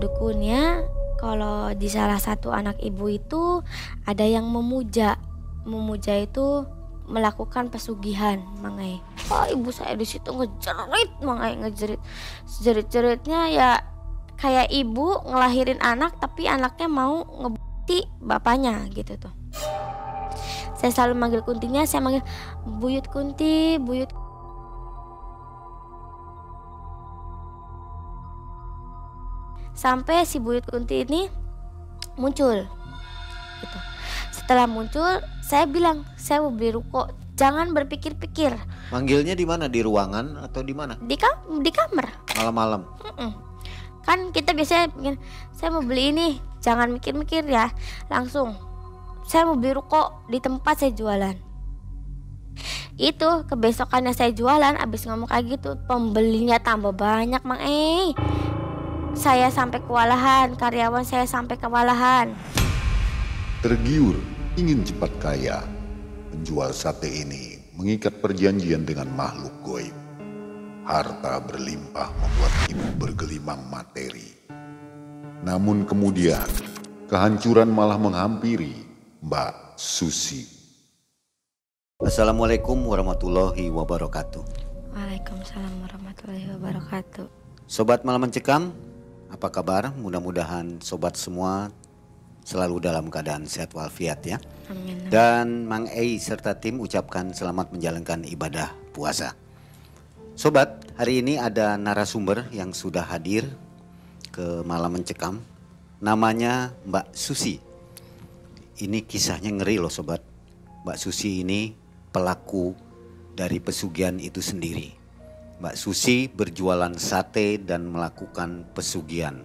dukunnya kalau di salah satu anak ibu itu ada yang memuja. Memuja itu melakukan pesugihan, mangai. Oh, ibu saya di situ ngejerit, mangai ngejerit. Jerit-jeritnya ya kayak ibu ngelahirin anak tapi anaknya mau ngebukti bapaknya gitu tuh. Saya selalu manggil Kuntinya, saya manggil Buyut Kunti, Buyut. Sampai si Buyut Kunti ini muncul gitu. Setelah muncul, saya bilang saya mau beli ruko, jangan berpikir-pikir. Manggilnya di mana? Di ruangan atau di mana? Di kamar. Malam-malam. Kan kita biasanya bikin, saya mau beli ini, jangan mikir-mikir ya, langsung saya mau beli ruko di tempat saya jualan. Itu kebesokannya saya jualan, abis ngomong kayak gitu, pembelinya tambah banyak, Mang. Saya sampai kewalahan, karyawan saya sampai kewalahan. Tergiur ingin cepat kaya, penjual sate ini mengikat perjanjian dengan makhluk goib. Harta berlimpah membuat ibu bergelimang materi. Namun kemudian kehancuran malah menghampiri Mbak Susi. Assalamualaikum warahmatullahi wabarakatuh. Waalaikumsalam warahmatullahi wabarakatuh. Sobat Malam Mencekam, apa kabar? Mudah-mudahan sobat semua selalu dalam keadaan sehat walafiat ya. Amin. Dan Mang Ei serta tim ucapkan selamat menjalankan ibadah puasa. Sobat, hari ini ada narasumber yang sudah hadir ke Malam Mencekam. Namanya Mbak Susi. Ini kisahnya ngeri loh sobat. Mbak Susi ini pelaku dari pesugihan itu sendiri. Mbak Susi berjualan sate dan melakukan pesugihan.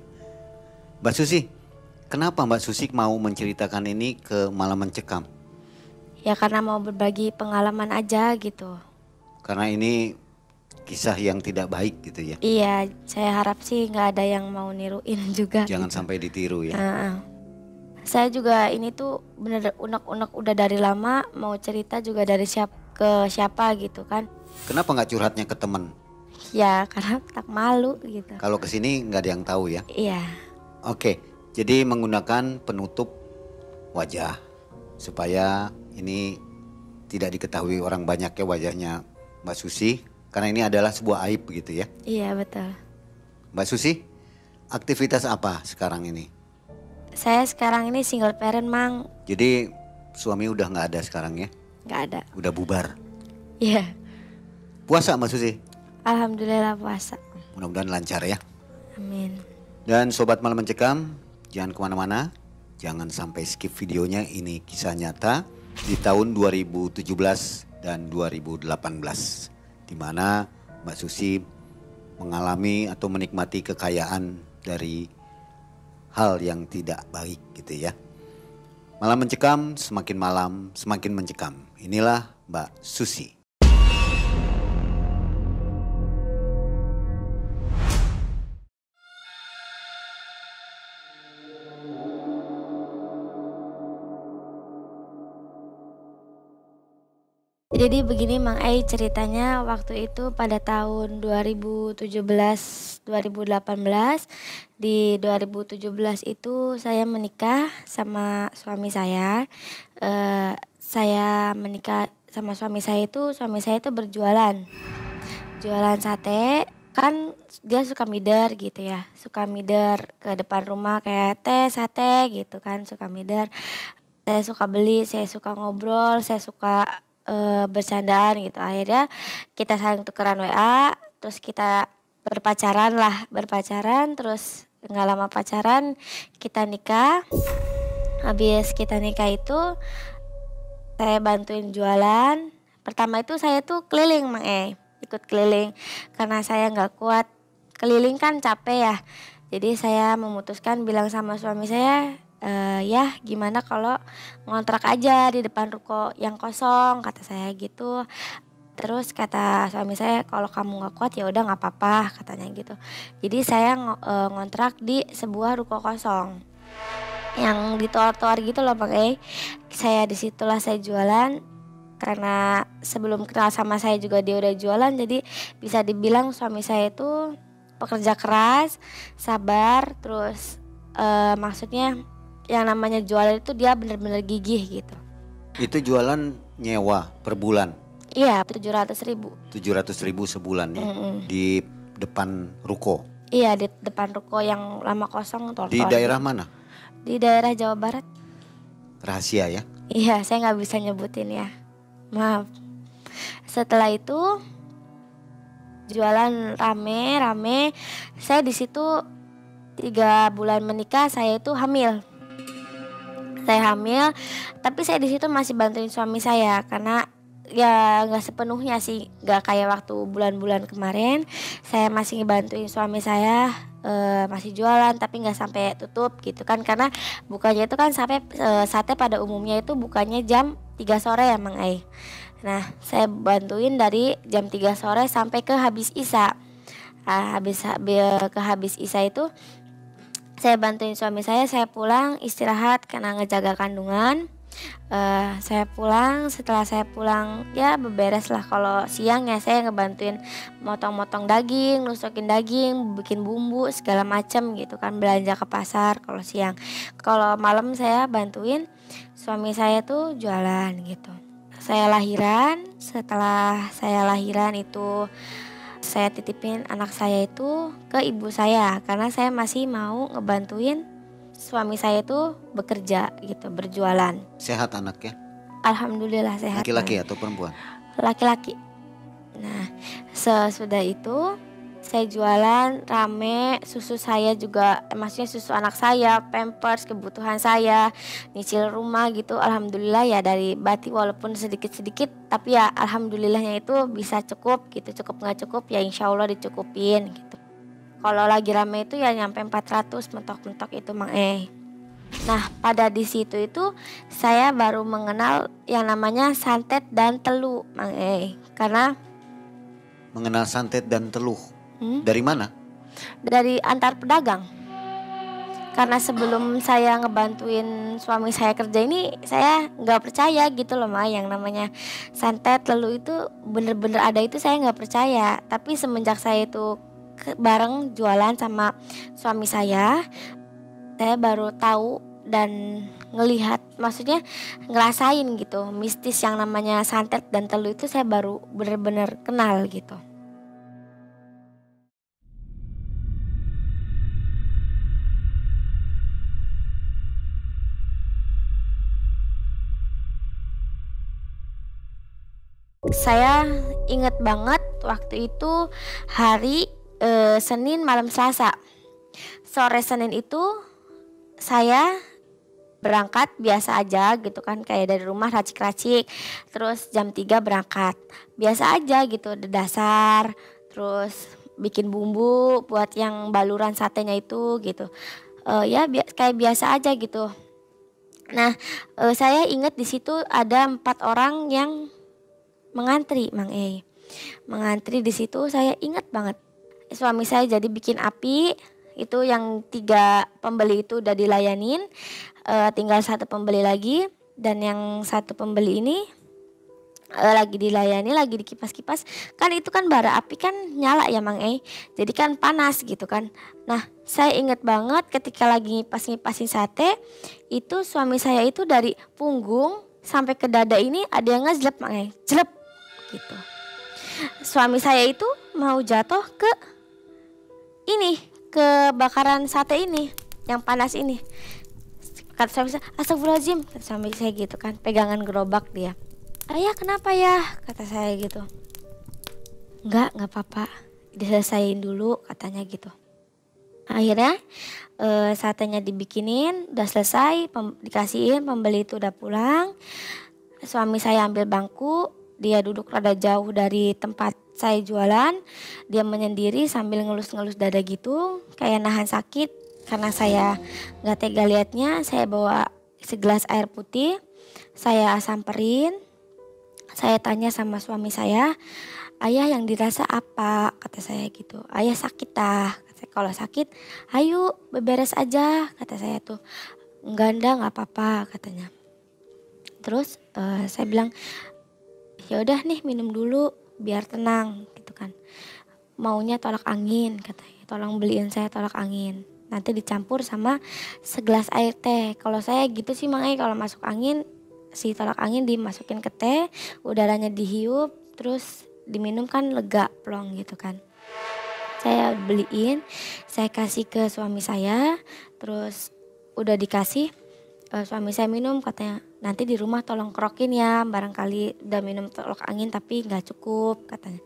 Mbak Susi, kenapa Mbak Susi mau menceritakan ini ke Malam Mencekam? Ya karena mau berbagi pengalaman aja gitu. Karena ini kisah yang tidak baik gitu ya. Iya, saya harap sih nggak ada yang mau niruin juga. Jangan gitu. sampai ditiru ya. Saya juga ini tuh bener unek-unek udah dari lama, mau cerita juga dari siapa gitu kan. Kenapa nggak curhatnya ke teman? Ya karena tak malu gitu. Kalau kesini nggak ada yang tahu ya. Iya. Oke, jadi menggunakan penutup wajah supaya ini tidak diketahui orang banyak ya wajahnya Mbak Susi. Karena ini adalah sebuah aib begitu ya. Iya betul. Mbak Susi, aktivitas apa sekarang ini? Saya sekarang ini single parent, Mang. Jadi suami udah nggak ada sekarang ya? Nggak ada. Udah bubar. Iya. Puasa Mbak Susi? Alhamdulillah puasa. Mudah-mudahan lancar ya. Amin. Dan Sobat Malam Mencekam, jangan kemana-mana. Jangan sampai skip videonya, ini kisah nyata di tahun 2017 dan 2018. Di mana Mbak Susi mengalami atau menikmati kekayaan dari hal yang tidak baik gitu ya. Malam Mencekam, semakin malam semakin mencekam. Inilah Mbak Susi. Jadi begini Mang Ei ceritanya waktu itu pada tahun 2017-2018. Di 2017 itu saya menikah sama suami saya. Saya menikah sama suami saya itu berjualan. Jualan sate, kan dia suka mider gitu ya. Suka mider ke depan rumah kayak teh, sate gitu kan, suka mider. Saya suka beli, saya suka ngobrol, saya suka bercandaan gitu. Akhirnya kita saling tukeran WA, terus kita berpacaran, terus nggak lama pacaran kita nikah. Habis kita nikah itu saya bantuin jualan. Pertama itu saya tuh keliling Mang ikut keliling karena saya nggak kuat keliling kan capek ya. Jadi saya memutuskan bilang sama suami saya, ya gimana kalau ngontrak aja di depan ruko yang kosong, kata saya gitu. Terus kata suami saya, kalau kamu nggak kuat ya udah nggak apa-apa, katanya gitu. Jadi saya ngontrak di sebuah ruko kosong yang di toar-toar gitu loh Bang. Saya disitulah saya jualan, karena sebelum kenal sama saya juga dia udah jualan, jadi bisa dibilang suami saya itu pekerja keras, sabar, terus maksudnya yang namanya jualan itu dia bener-bener gigih gitu. Itu jualan nyewa per bulan? Iya, 700.000. 700.000 sebulan ya? Di depan ruko? Iya, di depan ruko yang lama kosong. Di daerah mana? Di daerah Jawa Barat. Rahasia ya? Iya, saya nggak bisa nyebutin ya, maaf. Setelah itu jualan rame. Saya di situ 3 bulan menikah, saya itu hamil. Saya hamil, tapi saya di situ masih bantuin suami saya karena ya nggak sepenuhnya sih, nggak kayak waktu bulan-bulan kemarin. Saya masih ngebantuin suami saya, masih jualan tapi nggak sampai tutup gitu kan, karena bukanya itu kan sampai sate pada umumnya itu bukannya jam 3 sore ya Mang Ai. Nah, saya bantuin dari jam 3 sore sampai ke habis isya. Ke habis isya itu saya bantuin suami saya pulang istirahat karena ngejaga kandungan. Saya pulang, setelah saya pulang ya beberes lah. Kalau siang ya saya ngebantuin motong-motong daging, nusukin daging, bikin bumbu segala macam gitu kan, belanja ke pasar kalau siang. Kalau malam saya bantuin suami saya tuh jualan gitu. Saya lahiran, setelah saya lahiran itu saya titipin anak saya itu ke ibu saya karena saya masih mau ngebantuin suami saya itu bekerja gitu, berjualan. Sehat anaknya? Alhamdulillah sehat. Laki-laki atau perempuan? Laki-laki. Nah, sesudah itu saya jualan rame, susu saya juga, maksudnya susu anak saya, pampers, kebutuhan saya, nyicil rumah gitu. Alhamdulillah ya dari Bati walaupun sedikit-sedikit, tapi ya alhamdulillahnya itu bisa cukup gitu. Cukup nggak cukup ya insya Allah dicukupin gitu. Kalau lagi rame itu ya nyampe 400 mentok-mentok itu Mang E. Nah, pada di situ itu saya baru mengenal yang namanya santet dan teluh Mang E. Karena mengenal santet dan teluh dari mana? Dari antar pedagang. Karena sebelum saya ngebantuin suami saya kerja ini, saya nggak percaya gitu loh Ma, yang namanya santet teluh itu bener-bener ada itu saya nggak percaya. Tapi semenjak saya itu bareng jualan sama suami saya baru tahu dan ngelihat, maksudnya ngerasain gitu mistis yang namanya santet dan teluh itu saya baru bener-bener kenal gitu. Saya inget banget waktu itu hari Senin malam Selasa. Sore Senin itu saya berangkat biasa aja gitu kan, kayak dari rumah racik-racik. Terus jam 3 berangkat. Biasa aja gitu, dasar. Terus bikin bumbu buat yang baluran satenya itu gitu. Kayak biasa aja gitu. Nah, saya ingat di situ ada 4 orang yang mengantri Mang E. Mengantri di situ saya ingat banget. Suami saya jadi bikin api, itu yang 3 pembeli itu udah dilayanin, tinggal 1 pembeli lagi, dan yang 1 pembeli ini lagi dilayani, lagi dikipas-kipas. Kan itu kan bara api kan nyala ya Mang E, jadi kan panas gitu kan. Nah, saya ingat banget ketika lagi ngipas-ngipasin sate, itu suami saya itu dari punggung sampai ke dada ini ada yang ngejlep Mang E, jelep gitu. Suami saya itu mau jatuh ke ini, ke bakaran sate ini yang panas ini. Kata suami saya, astagfirullahaladzim, kata suami saya gitu kan, pegangan gerobak dia. Ayah kenapa ya, kata saya gitu. Enggak apa-apa, diselesain dulu katanya gitu. Akhirnya satenya dibikinin, udah selesai, dikasihin, pembeli itu udah pulang. Suami saya ambil bangku, dia duduk rada jauh dari tempat saya jualan. Dia menyendiri sambil ngelus-ngelus dada gitu, kayak nahan sakit. Karena saya gak tega liatnya, saya bawa segelas air putih. Saya samperin, saya tanya sama suami saya, ayah yang dirasa apa? Kata saya gitu. Ayah sakit ah. Kalau sakit, ayo beberes aja, kata saya tuh. Enggak apa-apa katanya. Terus saya bilang, ya udah nih minum dulu biar tenang gitu kan. Maunya tolak angin katanya. tolong beliin saya tolak angin. Nanti dicampur sama segelas air teh. Kalau saya gitu sih Mang kalau masuk angin, si tolak angin dimasukin ke teh, udaranya dihiup, terus diminum kan lega plong gitu kan. Saya beliin, saya kasih ke suami saya, terus udah dikasih, suami saya minum katanya, nanti di rumah tolong kerokin ya, barangkali udah minum tolak angin tapi nggak cukup katanya.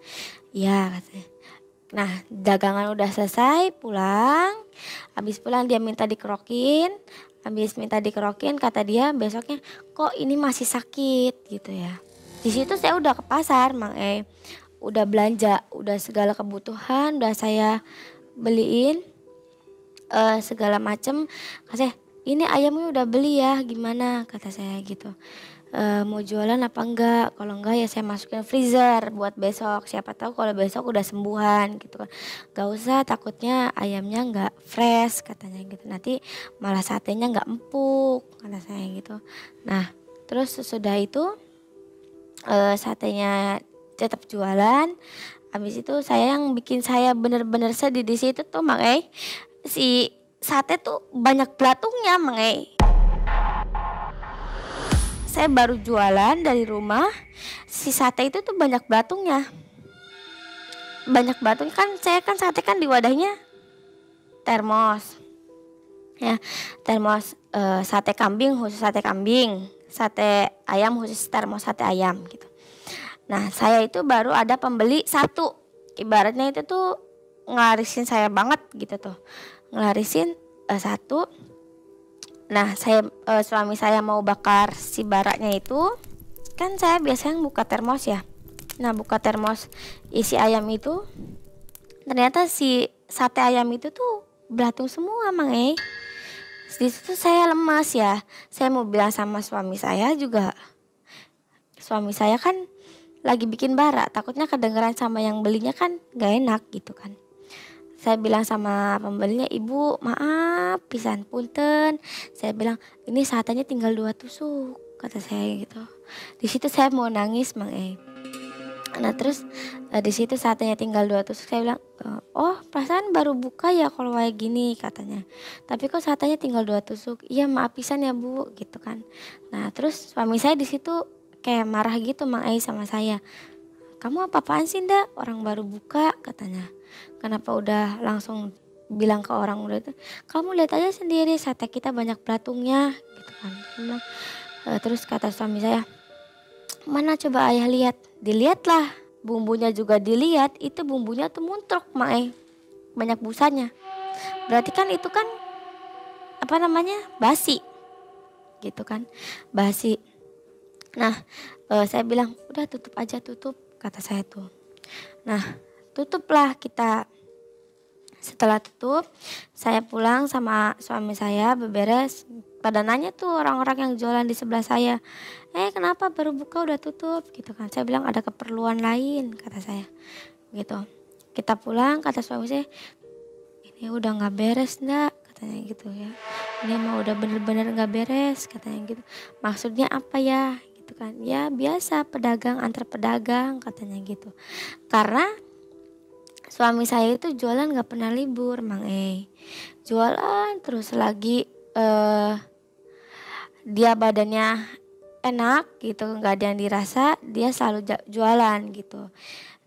Iya katanya. Nah dagangan udah selesai pulang, habis pulang dia minta dikerokin, habis minta dikerokin kata dia besoknya kok ini masih sakit gitu ya. Di situ saya udah ke pasar Mang udah belanja, udah segala kebutuhan udah saya beliin segala macem. Kata saya ini ayamnya udah beli ya gimana kata saya gitu. Mau jualan apa enggak? Kalau enggak ya saya masukin freezer buat besok. Siapa tahu kalau besok udah sembuhan gitu kan. Gak usah takutnya ayamnya enggak fresh katanya gitu. Nanti malah satenya enggak empuk kata saya gitu. Nah terus sesudah itu satenya tetap jualan. Habis itu saya yang bikin saya bener-bener sedih di situ tuh Mang si sate tuh banyak belatungnya Mang Saya baru jualan dari rumah, si sate itu tuh banyak belatungnya. Banyak belatung kan saya kan sate kan di wadahnya termos. Ya, termos sate kambing khusus sate kambing, sate ayam khusus termos sate ayam gitu. Nah, saya itu baru ada pembeli satu. Ibaratnya itu tuh ngelarisin saya banget gitu tuh. Ngelarisin satu. Nah suami saya mau bakar si baraknya itu, kan saya biasanya buka termos ya. Nah buka termos isi ayam itu, ternyata si sate ayam itu tuh belatung semua Mang Di situ saya lemas ya. Saya mau bilang sama suami saya juga. Suami saya kan lagi bikin barak, takutnya kedengeran sama yang belinya kan gak enak gitu kan. Saya bilang sama pembelinya, ibu maaf pisan punten. Saya bilang ini satenya tinggal 2 tusuk kata saya gitu. Di situ saya mau nangis Mang Nah terus di situ satenya tinggal 2 tusuk. Saya bilang oh perasaan baru buka ya kalau kayak gini katanya. Tapi kok satenya tinggal 2 tusuk. Iya maaf pisan ya bu gitu kan. Nah terus suami saya di situ kayak marah gitu Mang sama saya. Kamu apa-apaan sih ndak, orang baru buka katanya. Kenapa udah langsung bilang ke orang udah itu, kamu lihat aja sendiri sate kita banyak belatungnya gitu kan. Terus kata suami saya, mana coba ayah lihat. Dilihatlah, bumbunya juga dilihat, itu bumbunya tuh muntruk Mang banyak busanya. Berarti kan itu kan apa namanya basi gitu kan, basi. Nah saya bilang udah tutup aja, tutup kata saya tuh. Nah tutuplah kita. Setelah tutup saya pulang sama suami saya beberes. Pada nanya tuh orang-orang yang jualan di sebelah saya, kenapa baru buka udah tutup gitu kan. Saya bilang ada keperluan lain kata saya gitu. Kita pulang kata suami saya, ini udah gak beres ndak katanya gitu ya. Ini mah udah bener-bener gak beres katanya gitu. Maksudnya apa ya gitu kan. Ya biasa pedagang antar pedagang katanya gitu. Karena suami saya itu jualan gak pernah libur Mang Jualan terus lagi dia badannya enak gitu, gak ada yang dirasa, dia selalu jualan gitu.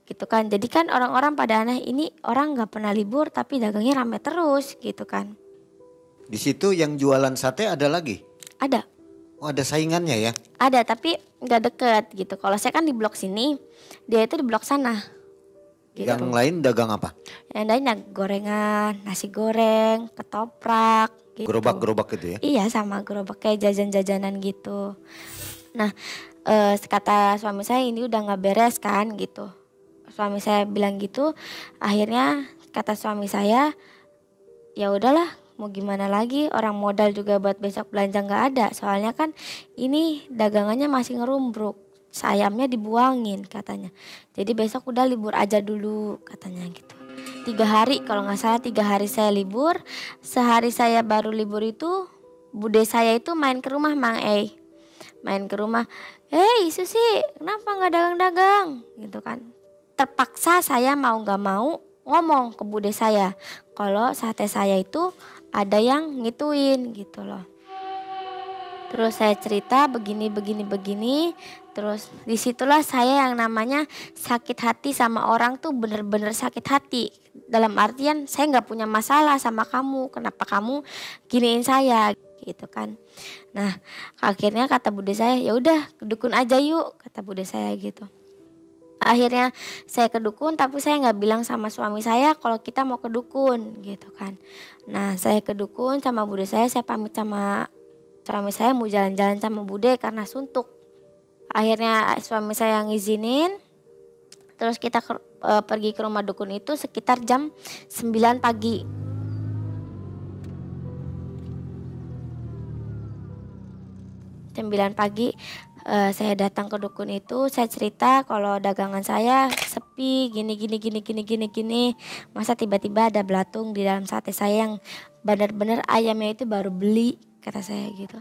Gitu kan. Jadi kan orang-orang pada aneh, ini orang gak pernah libur tapi dagangnya rame terus gitu kan. Di situ yang jualan sate ada lagi? Ada. Oh ada saingannya ya? Ada tapi gak deket gitu. Kalau saya kan di blok sini, dia itu di blok sana. Gitu. Yang lain dagang apa? Yang lain gorengan, nasi goreng, ketoprak gitu. Gerobak-gerobak gitu ya? Iya sama gerobak kayak jajan-jajanan gitu. Nah kata suami saya ini udah gak beres kan gitu. Suami saya bilang gitu, akhirnya kata suami saya, ya udahlah mau gimana lagi, orang modal juga buat besok belanja gak ada. Soalnya kan ini dagangannya masih ngerumbruk. Ayamnya dibuangin katanya. Jadi besok udah libur aja dulu katanya gitu. 3 hari kalau gak salah 3 hari saya libur. Sehari saya baru libur itu bude saya itu main ke rumah Mang Main ke rumah. Susi kenapa gak dagang-dagang gitu kan. Terpaksa saya mau gak mau ngomong ke bude saya kalau sate saya itu ada yang ngituin gitu loh. Terus saya cerita begini. Terus disitulah saya yang namanya sakit hati sama orang tuh bener-bener sakit hati. Dalam artian saya nggak punya masalah sama kamu. Kenapa kamu giniin saya gitu kan. Nah akhirnya kata bude saya, ya udah ke dukun aja yuk, kata bude saya gitu. Akhirnya saya ke dukun, tapi saya nggak bilang sama suami saya kalau kita mau ke dukun gitu kan. Nah saya ke dukun sama bude saya pamit sama suami saya mau jalan-jalan sama bude karena suntuk. Akhirnya suami saya ngizinin, terus kita pergi ke rumah dukun itu sekitar jam 9 pagi. Jam 9 pagi saya datang ke dukun itu, saya cerita kalau dagangan saya sepi gini. Masa tiba-tiba ada belatung di dalam sate saya yang benar-benar ayamnya itu baru beli, kata saya gitu.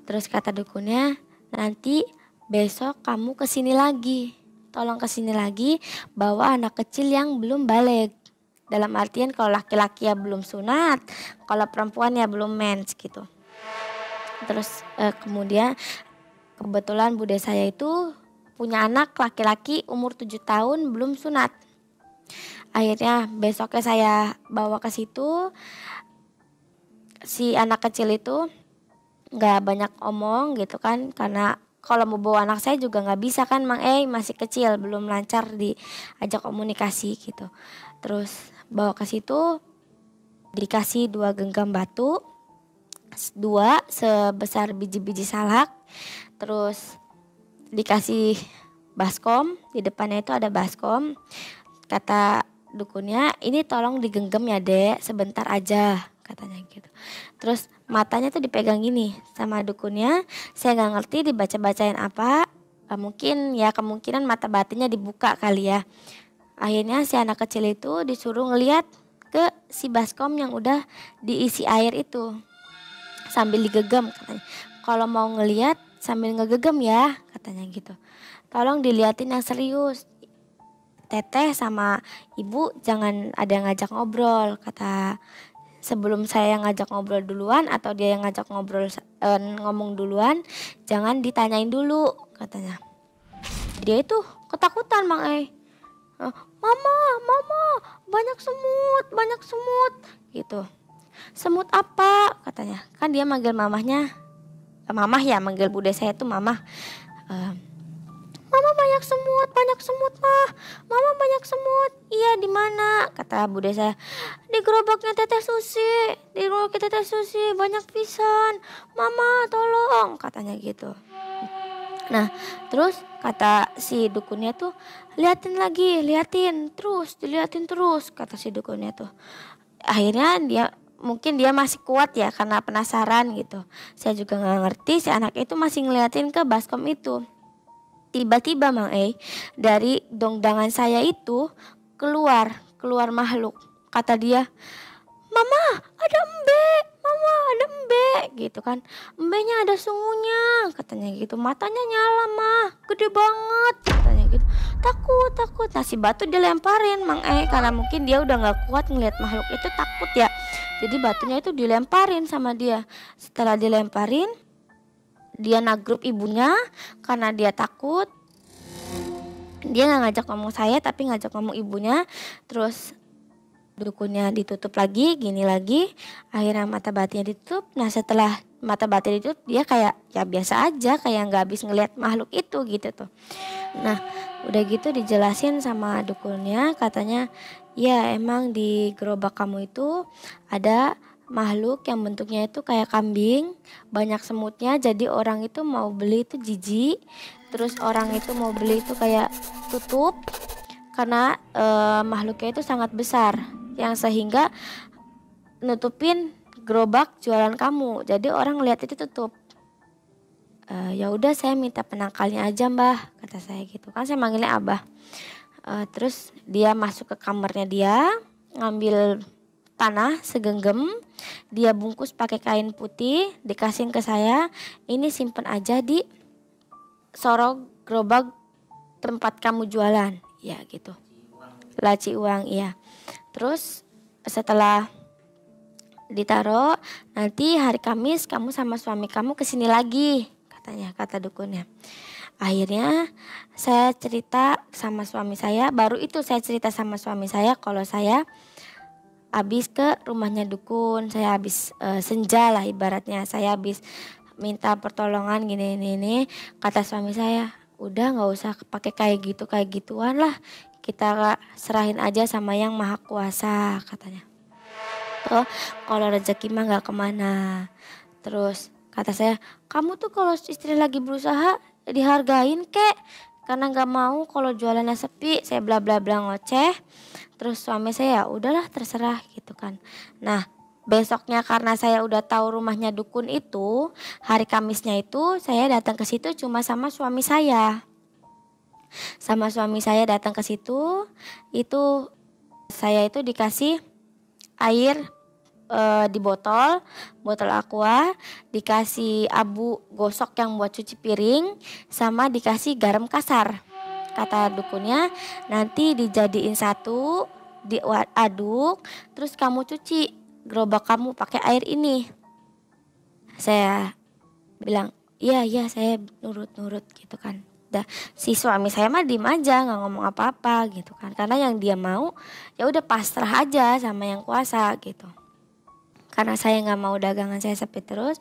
Terus kata dukunnya, nanti besok kamu kesini lagi, tolong kesini lagi bawa anak kecil yang belum balik. Dalam artian kalau laki-laki ya belum sunat, kalau perempuan ya belum mens gitu. Terus kemudian kebetulan bude saya itu punya anak laki-laki umur 7 tahun belum sunat. Akhirnya besoknya saya bawa ke situ. Si anak kecil itu gak banyak omong gitu kan, karena kalau mau bawa anak saya juga gak bisa kan Mang masih kecil, belum lancar diajak komunikasi gitu. Terus bawa ke situ, dikasih 2 genggam batu, 2 sebesar biji-biji salak. Terus dikasih baskom, di depannya itu ada baskom. Kata dukunnya, ini tolong digenggam ya dek, sebentar aja, katanya gitu. Terus matanya tuh dipegang gini sama dukunnya, saya nggak ngerti dibaca-bacain apa. Mungkin ya kemungkinan mata batinnya dibuka kali ya. Akhirnya si anak kecil itu disuruh ngeliat ke si baskom yang udah diisi air itu sambil digegam, katanya. Kalau mau ngeliat sambil ngegegam ya, katanya gitu. Tolong diliatin yang serius. Teteh sama ibu jangan ada yang ngajak ngobrol, kata. Sebelum saya ngajak ngobrol duluan atau dia yang ngajak ngobrol ngomong duluan, jangan ditanyain dulu, katanya. Dia itu ketakutan Mang Mama, banyak semut gitu. Semut apa, katanya. Kan dia manggil mamahnya, mamah ya, manggil bude saya itu mamah. Mama banyak semut mah. Mama banyak semut. Iya di mana? Kata bude saya. Di gerobaknya Teteh Susi banyak pisan. Mama tolong, katanya gitu. Nah terus kata si dukunnya tuh, diliatin terus, kata si dukunnya tuh. Akhirnya mungkin dia masih kuat ya karena penasaran gitu. Saya juga nggak ngerti, si anak itu masih ngeliatin ke baskom itu. Tiba-tiba Mang dari dongdangan saya itu keluar makhluk. Kata dia, Mama ada embe gitu kan. Embenya ada sungunya, katanya gitu. Matanya nyala mah, gede banget, katanya gitu. Takut. Nah si batu dilemparin Mang karena mungkin dia udah gak kuat ngeliat makhluk itu, takut ya. Jadi batunya itu dilemparin sama dia. Setelah dilemparin, dia nagruk ibunya karena dia takut. Dia gak ngajak ngomong saya tapi ngajak ngomong ibunya. Terus dukunnya ditutup lagi, gini lagi. Akhirnya mata batinnya ditutup. Nah setelah mata batin ditutup, dia kayak ya biasa aja, kayak gak habis ngeliat makhluk itu gitu tuh. Nah udah gitu dijelasin sama dukunnya, katanya ya emang di gerobak kamu itu ada makhluk yang bentuknya itu kayak kambing, banyak semutnya, jadi orang itu mau beli itu jijik. Terus orang itu mau beli itu kayak tutup karena makhluknya itu sangat besar yang sehingga nutupin gerobak jualan kamu, jadi orang lihat itu tutup. Ya udah saya minta penangkalnya aja Mbah, kata saya gitu kan, saya manggilnya Abah. Terus dia masuk ke kamarnya, dia ngambil tanah segenggam, dia bungkus pakai kain putih, dikasihin ke saya, ini simpen aja di sorok gerobak tempat kamu jualan, ya gitu. Laci uang, iya. Terus setelah ditaruh, nanti hari Kamis kamu sama suami kamu kesini lagi, katanya, kata dukunnya. Akhirnya saya cerita sama suami saya, baru itu saya cerita sama suami saya kalau saya habis ke rumahnya dukun, saya habis senja lah ibaratnya, saya habis minta pertolongan gini. Kata suami saya, udah nggak usah pakai kayak gituan lah, kita serahin aja sama yang maha kuasa, katanya. Tuh kalau rezeki mah nggak kemana. Terus kata saya, kamu tuh kalau istri lagi berusaha dihargain kek, karena nggak mau kalau jualannya sepi, saya bla bla bla ngoceh. Terus suami saya, ya udahlah terserah gitu kan. Nah besoknya karena saya udah tahu rumahnya dukun itu, hari Kamisnya itu saya datang ke situ cuma sama suami saya. Sama suami saya datang ke situ, itu saya itu dikasih air di botol aqua, dikasih abu gosok yang buat cuci piring, sama dikasih garam kasar. Kata dukunnya, nanti dijadiin satu, diaduk, terus kamu cuci gerobak kamu pakai air ini. Saya bilang, iya saya nurut gitu kan. Dah, si suami saya mah diem aja, nggak ngomong apa-apa gitu kan, karena yang dia mau ya udah pasrah aja sama yang kuasa gitu. Karena saya nggak mau dagangan saya sepi terus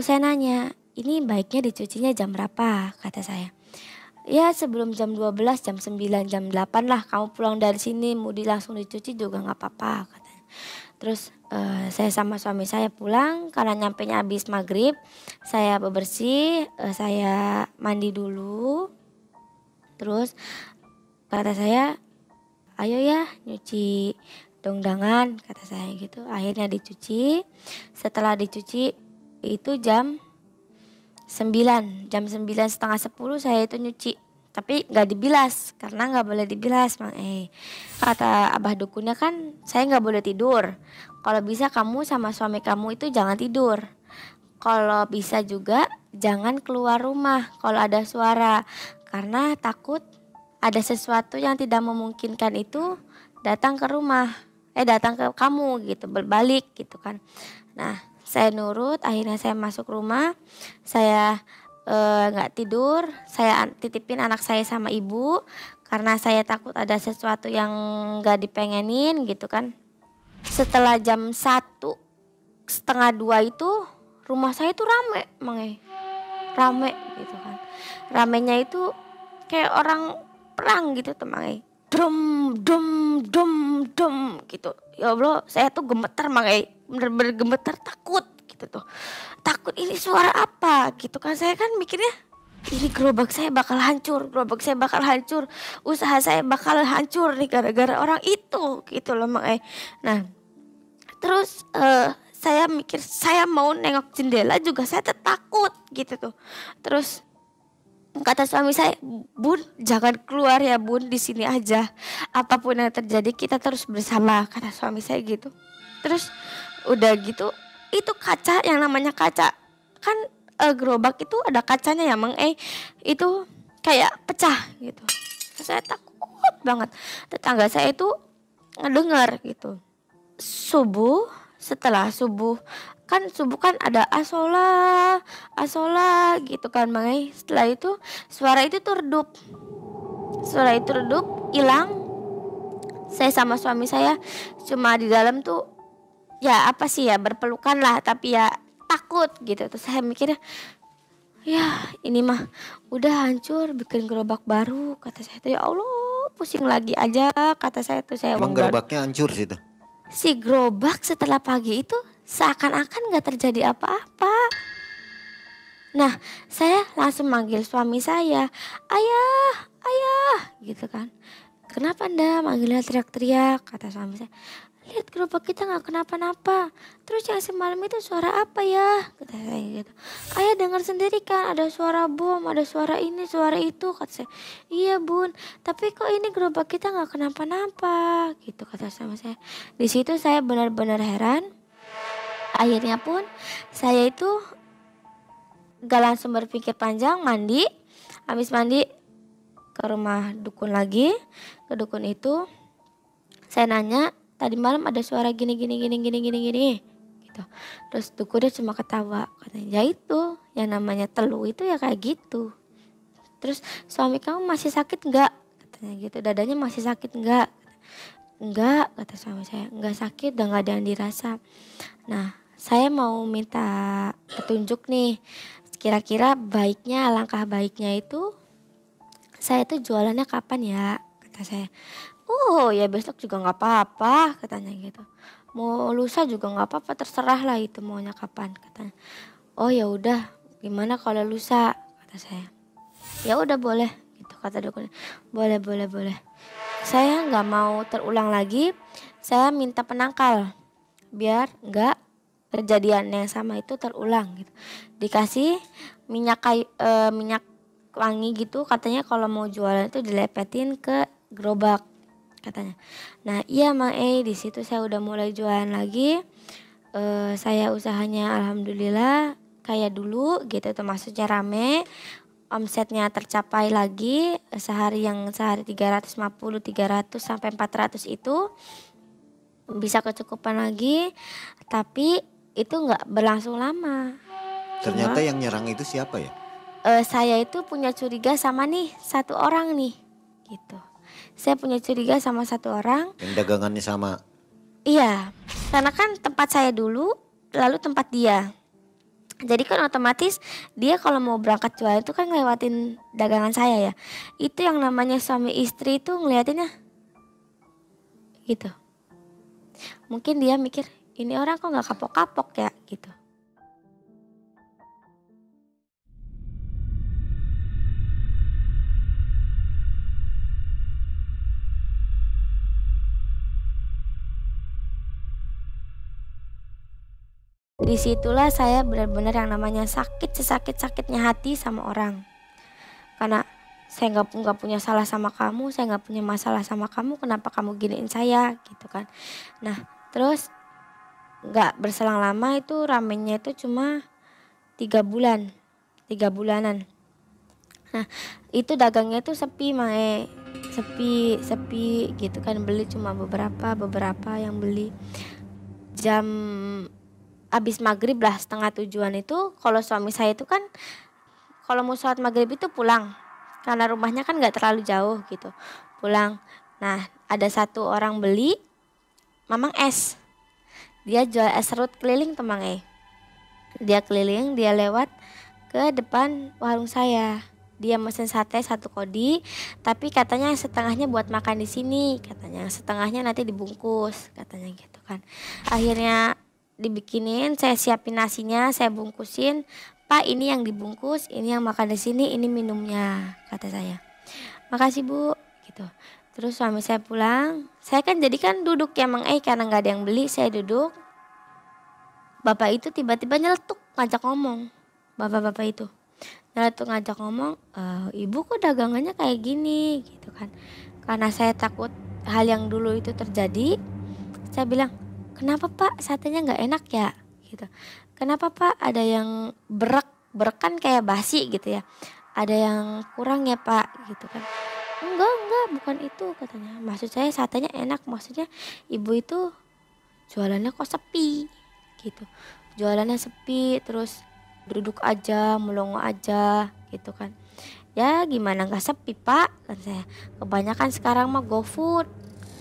saya nanya, ini baiknya dicucinya jam berapa? Kata saya, ya sebelum jam 12, jam 9, jam 8 lah, kamu pulang dari sini mau langsung dicuci juga nggak apa-apa, katanya. Terus saya sama suami saya pulang, karena nyampenya habis maghrib, saya bebersih, saya mandi dulu. Terus kata saya, ayo ya nyuci dongdangan, kata saya gitu. Akhirnya dicuci. Setelah dicuci itu jam 9, jam 9 setengah 10 saya itu nyuci. Tapi gak dibilas, karena gak boleh dibilas Mang Kata abah dukunnya kan saya gak boleh tidur. Kalau bisa kamu sama suami kamu itu jangan tidur. Kalau bisa juga jangan keluar rumah kalau ada suara, karena takut ada sesuatu yang tidak memungkinkan itu datang ke rumah, datang ke kamu gitu, berbalik gitu kan. Nah saya nurut, akhirnya saya masuk rumah, saya gak tidur, saya titipin anak saya sama ibu, karena saya takut ada sesuatu yang gak dipengenin gitu kan. Setelah jam 1:30 itu rumah saya itu rame rame gitu kan. Ramenya itu kayak orang perang gitu teman dum gitu. Ya Allah, saya tuh gemeter bener-bener gemeter, takut gitu tuh. Takut ini suara apa gitu kan. Saya kan mikirnya ini gerobak saya bakal hancur, usaha saya bakal hancur nih gara-gara orang itu gitu loh Mang. Nah terus saya mikir, saya mau nengok jendela juga saya takut gitu tuh. Terus kata suami saya, Bun jangan keluar ya Bun, di sini aja, apapun yang terjadi kita terus bersama, kata suami saya gitu. Terus udah gitu, itu kaca, yang namanya kaca kan gerobak itu ada kacanya ya Mang itu kayak pecah gitu. Saya takut banget. Tetangga saya itu ngedengar gitu. Setelah subuh kan ada asola gitu kan Mang. Setelah itu suara itu redup, hilang. Saya sama suami saya cuma di dalam tuh ya apa sih ya, berpelukan lah, tapi ya takut gitu. Terus saya mikirnya, ya ini mah udah hancur, bikin gerobak baru, kata saya tuh. Ya Allah, pusing lagi aja, kata saya tuh. Saya Emang gerobaknya hancur sih tuh? Si gerobak setelah pagi itu seakan-akan gak terjadi apa-apa. Nah saya langsung manggil suami saya, ayah gitu kan. Kenapa Anda manggilnya teriak-teriak, kata suami saya. Lihat gerobak kita gak kenapa-napa. Terus yang semalam itu suara apa ya, kata saya gitu. Ayah dengar sendiri kan, ada suara bom, ada suara ini, suara itu, kata saya. Iya Bun, tapi kok ini gerobak kita gak kenapa-napa gitu, kata suami saya. Di situ saya benar-benar heran. Akhirnya pun saya itu gak langsung berpikir panjang, mandi. Habis mandi ke rumah dukun lagi, ke dukun itu saya nanya, tadi malam ada suara gini gini gini gini gini gini gitu. Terus dukunnya cuma ketawa, katanya, ya itu yang namanya teluh itu ya kayak gitu. Terus suami kamu masih sakit nggak, katanya gitu, dadanya masih sakit nggak? Enggak, kata suami saya, enggak sakit, udah nggak ada yang dirasa. Nah, saya mau minta petunjuk nih, kira-kira baiknya, langkah baiknya itu saya tuh jualannya kapan ya, kata saya. Oh ya besok juga nggak apa-apa, katanya gitu. Mau lusa juga nggak apa-apa, terserah lah itu maunya kapan, katanya. Oh ya udah, gimana kalau lusa, kata saya. Ya udah boleh, gitu kata dukun. Boleh boleh boleh. Saya nggak mau terulang lagi, saya minta penangkal biar nggak kejadian yang sama itu terulang gitu. Dikasih minyak wangi gitu, katanya kalau mau jualan itu dilepetin ke gerobak, katanya. Nah iya Mang di situ saya udah mulai jualan lagi. Saya usahanya alhamdulillah kayak dulu gitu tuh, maksudnya rame, omsetnya tercapai lagi, sehari 350 300 sampai 400 itu bisa kecukupan lagi, tapi itu nggak berlangsung lama. Ternyata Cuma yang nyerang itu siapa ya? saya itu punya curiga sama nih satu orang nih gitu. Saya punya curiga sama satu orang. Yang dagangannya sama. Iya, karena kan tempat saya dulu, lalu tempat dia. Jadi kan otomatis dia kalau mau berangkat jualan itu kan ngelewatin dagangan saya ya. Itu yang namanya suami istri itu ngeliatinnya gitu. Mungkin dia mikir, ini orang kok nggak kapok-kapok ya gitu. Disitulah saya benar-benar yang namanya sakit sesakit-sakitnya hati sama orang. Karena saya nggak punya salah sama kamu, saya nggak punya masalah sama kamu, kenapa kamu giniin saya gitu kan. Nah terus nggak berselang lama itu ramenya itu cuma 3 bulan, 3 bulanan. Nah itu dagangnya tuh sepi Mae, sepi gitu kan, beli cuma beberapa yang beli. Jam abis maghrib lah, 6:30 itu kalau suami saya itu kan kalau mau sholat maghrib itu pulang, karena rumahnya kan nggak terlalu jauh gitu, pulang. Nah ada satu orang beli Mamang es, dia jual es serut keliling tuh Mang dia keliling, dia lewat ke depan warung saya, dia mesen sate 1 kodi, tapi katanya setengahnya buat makan di sini, katanya setengahnya nanti dibungkus, katanya gitu kan. Akhirnya dibikinin, saya siapin nasinya, saya bungkusin. Pak ini yang dibungkus, ini yang makan di sini, ini minumnya, kata saya. Makasih Bu, gitu. Terus suami saya pulang, saya kan jadi kan duduk ya Mang karena nggak ada yang beli, saya duduk. Bapak itu tiba-tiba nyeletuk ngajak ngomong, bapak-bapak itu nyeletuk ngajak ngomong, ibu kok dagangannya kayak gini, gitu kan. Karena saya takut hal yang dulu itu terjadi, saya bilang, kenapa Pak satenya nggak enak ya gitu, kenapa Pak ada yang berek kan kayak basi gitu ya, ada yang kurang ya Pak gitu kan. Enggak bukan itu, katanya, maksud saya satenya enak, maksudnya ibu itu jualannya kok sepi gitu, jualannya sepi terus duduk aja melongo aja gitu kan. Ya gimana nggak sepi Pak, kata saya, kebanyakan sekarang mah GoFood,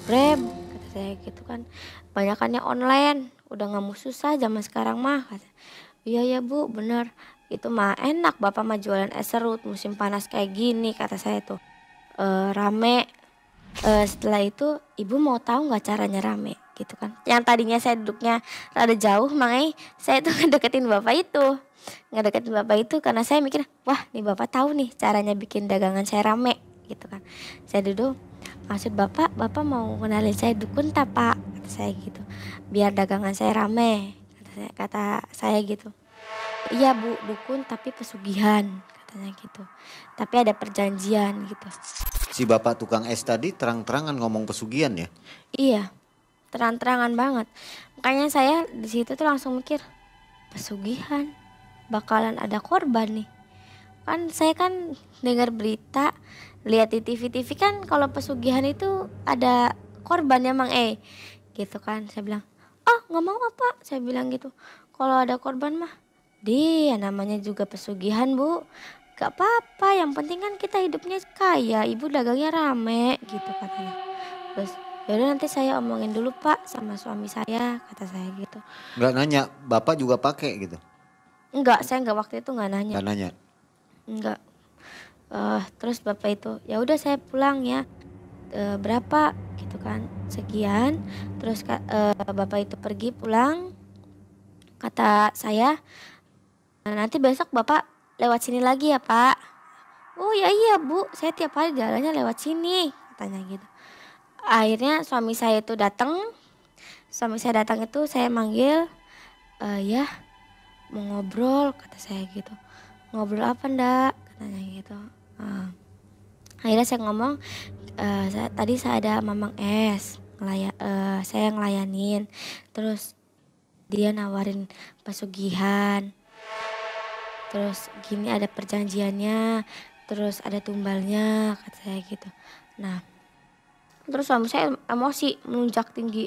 Grab, kata saya gitu kan, banyakannya online, udah nggak mau susah zaman sekarang mah, kata. Iya ya Bu bener, itu mah enak Bapak mah jualan es serut musim panas kayak gini, kata saya tuh. Rame. Setelah itu ibu mau tahu nggak caranya rame gitu kan, yang tadinya saya duduknya rada jauh makanya saya tuh ngedeketin bapak itu karena saya mikir wah nih bapak tahu nih caranya bikin dagangan saya rame gitu kan. Saya duduk, maksud bapak mau kenalin saya dukun tak Pak, kata saya gitu, biar dagangan saya rame, kata saya gitu. Iya Bu dukun tapi pesugihan, katanya gitu, tapi ada perjanjian gitu. Si bapak tukang es tadi terang-terangan ngomong pesugihan ya? Iya, terang-terangan banget. Makanya saya di situ tuh langsung mikir, pesugihan, bakalan ada korban nih. Kan saya kan dengar berita, lihat di TV-TV kan kalau pesugihan itu ada korban ya Mang gitu kan. Saya bilang, "Ah, nggak mau apa," saya bilang gitu. "Kalau ada korban mah, dia namanya juga pesugihan Bu, gak apa-apa, yang penting kan kita hidupnya kaya, ibu dagangnya rame," gitu katanya. Terus, "Ya udah nanti saya omongin dulu Pak sama suami saya," kata saya gitu. Nggak nanya, bapak juga pakai gitu? Enggak, saya enggak, waktu itu enggak nanya, Nggak nanya? enggak. Terus bapak itu, "Ya udah saya pulang ya, berapa?" Gitu kan, "Sekian." Terus bapak itu pergi pulang, kata saya, "Nanti besok bapak lewat sini lagi ya Pak." "Oh ya iya Bu, saya tiap hari jalannya lewat sini," katanya gitu. Akhirnya suami saya datang itu saya manggil, "Ya mau ngobrol," kata saya gitu. "Ngobrol apa ndak?" katanya gitu. Eee, Akhirnya saya ngomong, tadi saya ada mamang es, saya ngelayanin, terus dia nawarin pesugihan, terus gini ada perjanjiannya, terus ada tumbalnya, kata saya gitu. Nah, terus suami saya emosi melunjak tinggi,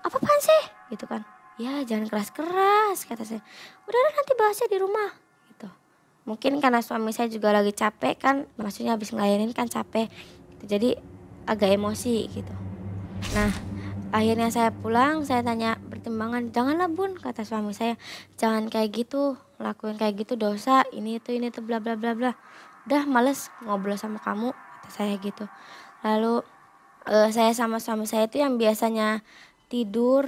"Apaan sih?" Gitu kan. "Ya jangan keras-keras," kata saya. "Udah nanti bahasnya di rumah," gitu. Mungkin karena suami saya juga lagi capek kan, maksudnya habis ngelayanin kan capek, gitu. Jadi agak emosi gitu. Nah, akhirnya saya pulang, saya tanya pertimbangan, "Janganlah Bun," kata suami saya, "jangan kayak gitu, lakuin kayak gitu dosa, ini itu bla bla bla bla. Udah males ngobrol sama kamu," kata saya gitu. Lalu saya sama suami saya itu yang biasanya tidur,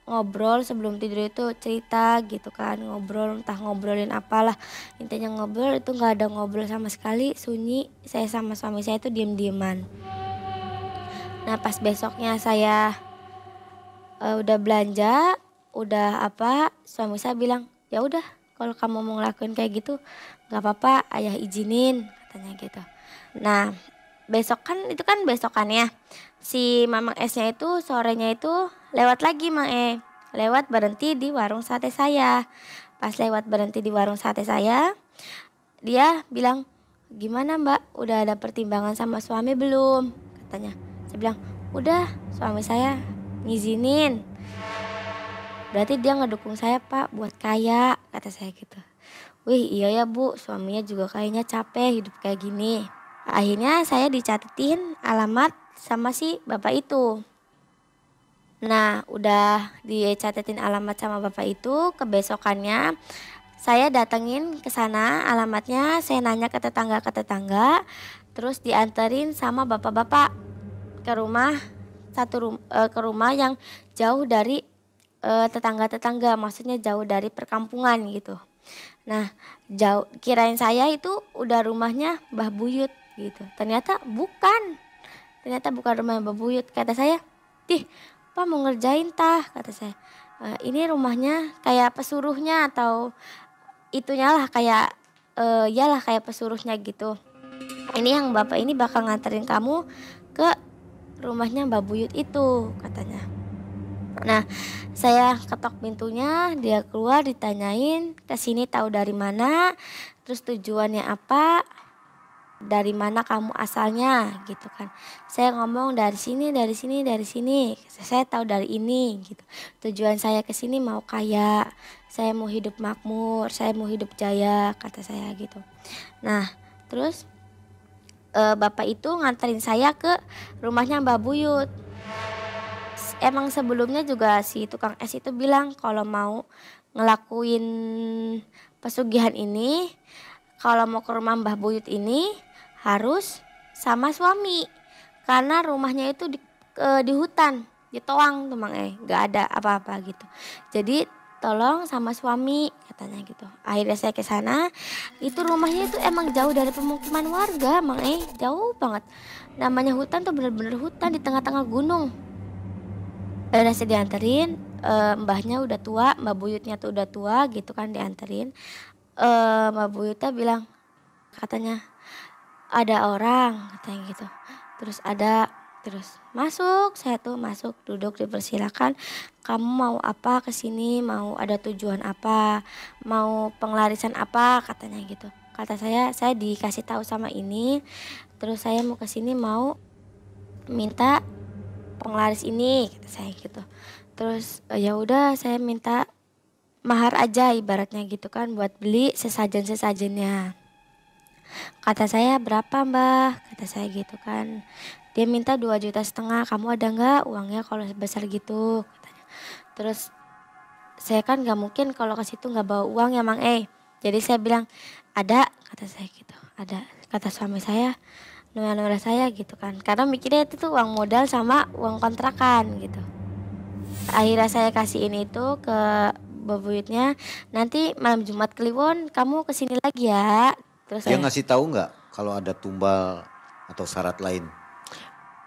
ngobrol sebelum tidur itu cerita gitu kan, ngobrol entah ngobrolin apalah, intinya ngobrol itu nggak ada ngobrol sama sekali, sunyi, saya sama suami saya itu diem-dieman. Nah pas besoknya saya, udah belanja, udah apa, suami saya bilang, "Ya udah kalau kamu mau ngelakuin kayak gitu nggak apa-apa, ayah izinin," katanya gitu. Nah itu kan besokannya, si mamang esnya itu sorenya itu lewat lagi lewat berhenti di warung sate saya. Pas lewat berhenti di warung sate saya, dia bilang, "Gimana Mbak, udah ada pertimbangan sama suami belum?" katanya. Saya bilang, "Udah, suami saya ngizinin. Berarti dia ngedukung saya Pak buat kaya," kata saya gitu. "Wih iya ya Bu, suaminya juga kayaknya capek hidup kayak gini." Akhirnya saya dicatetin alamat sama si bapak itu. Nah, udah dicatetin alamat sama bapak itu, kebesokannya saya datengin ke sana alamatnya, saya nanya ke tetangga, terus dianterin sama bapak-bapak ke rumah, ke rumah yang jauh dari tetangga-tetangga, maksudnya jauh dari perkampungan gitu. Nah, kirain saya itu udah rumahnya Mbah Buyut gitu. Ternyata bukan rumah Mbah Buyut. Kata saya, "Dih, Pak mau ngerjain tah," kata saya. Ini rumahnya kayak pesuruhnya atau itunya lah kayak, yalah kayak pesuruhnya gitu. Ini yang Bapak ini bakal nganterin kamu ke rumahnya Mbah Buyut itu," katanya. Nah, saya ketok pintunya, dia keluar ditanyain, "Ke sini tahu dari mana? Terus tujuannya apa? Dari mana kamu asalnya?" gitu kan. Saya ngomong, "Dari sini dari sini dari sini. Saya tahu dari ini," gitu. "Tujuan saya ke sini mau kaya, saya mau hidup makmur, saya mau hidup jaya," kata saya gitu. Nah, terus bapak itu nganterin saya ke rumahnya Mbah Buyut. Emang sebelumnya juga si tukang es itu bilang kalau mau ngelakuin pesugihan ini, kalau mau ke rumah Mbah Buyut ini harus sama suami. Karena rumahnya itu di hutan, di toang tuh nggak ada apa-apa gitu. Jadi tolong sama suami katanya gitu. Akhirnya saya ke sana, itu rumahnya itu emang jauh dari pemukiman warga jauh banget. Namanya hutan tuh bener-bener hutan di tengah-tengah gunung. Udah saya dianterin, mbahnya udah tua, Mbah Buyutnya tuh udah tua gitu kan dianterin, Mbah Buyutnya bilang, katanya, "Ada orang," katanya gitu. Terus masuk, saya tuh masuk, duduk dipersilakan, "Kamu mau apa ke sini? Mau ada tujuan apa? Mau penglarisan apa?" katanya gitu. Kata saya dikasih tahu sama ini, terus saya mau ke sini mau minta penglaris ini, kata saya gitu. Terus ya udah saya minta mahar aja ibaratnya gitu kan buat beli sesajen-sesajennya. Kata saya, berapa mbah? Kata saya gitu kan. Dia minta 2,5 juta, kamu ada nggak uangnya kalau sebesar gitu? Katanya. Terus saya kan nggak mungkin kalau ke situ nggak bawa uang ya Mang. Jadi saya bilang, ada, kata saya gitu. Ada, kata suami saya, nuril saya gitu kan. Karena mikirnya itu tuh uang modal sama uang kontrakan gitu. Akhirnya saya kasihin itu ke bebuyutnya, nanti malam Jumat Kliwon kamu kesini lagi ya. Terus Dia saya, ngasih tahu nggak kalau ada tumbal atau syarat lain?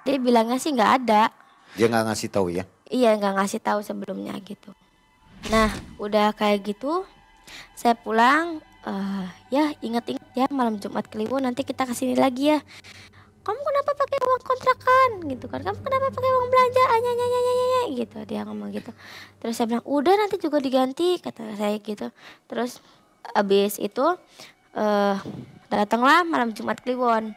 dia bilangnya sih nggak ada. Dia nggak ngasih tahu ya? Iya, nggak ngasih tahu sebelumnya gitu. Nah udah kayak gitu saya pulang, ya inget-inget ya malam Jumat Kliwon nanti kita kesini lagi ya. Kamu kenapa pakai uang kontrakan gitu kan, kamu kenapa pakai uang belanjaan ya gitu, dia ngomong gitu. Terus saya bilang udah nanti juga diganti, kata saya gitu. Terus abis itu datanglah malam Jumat Kliwon.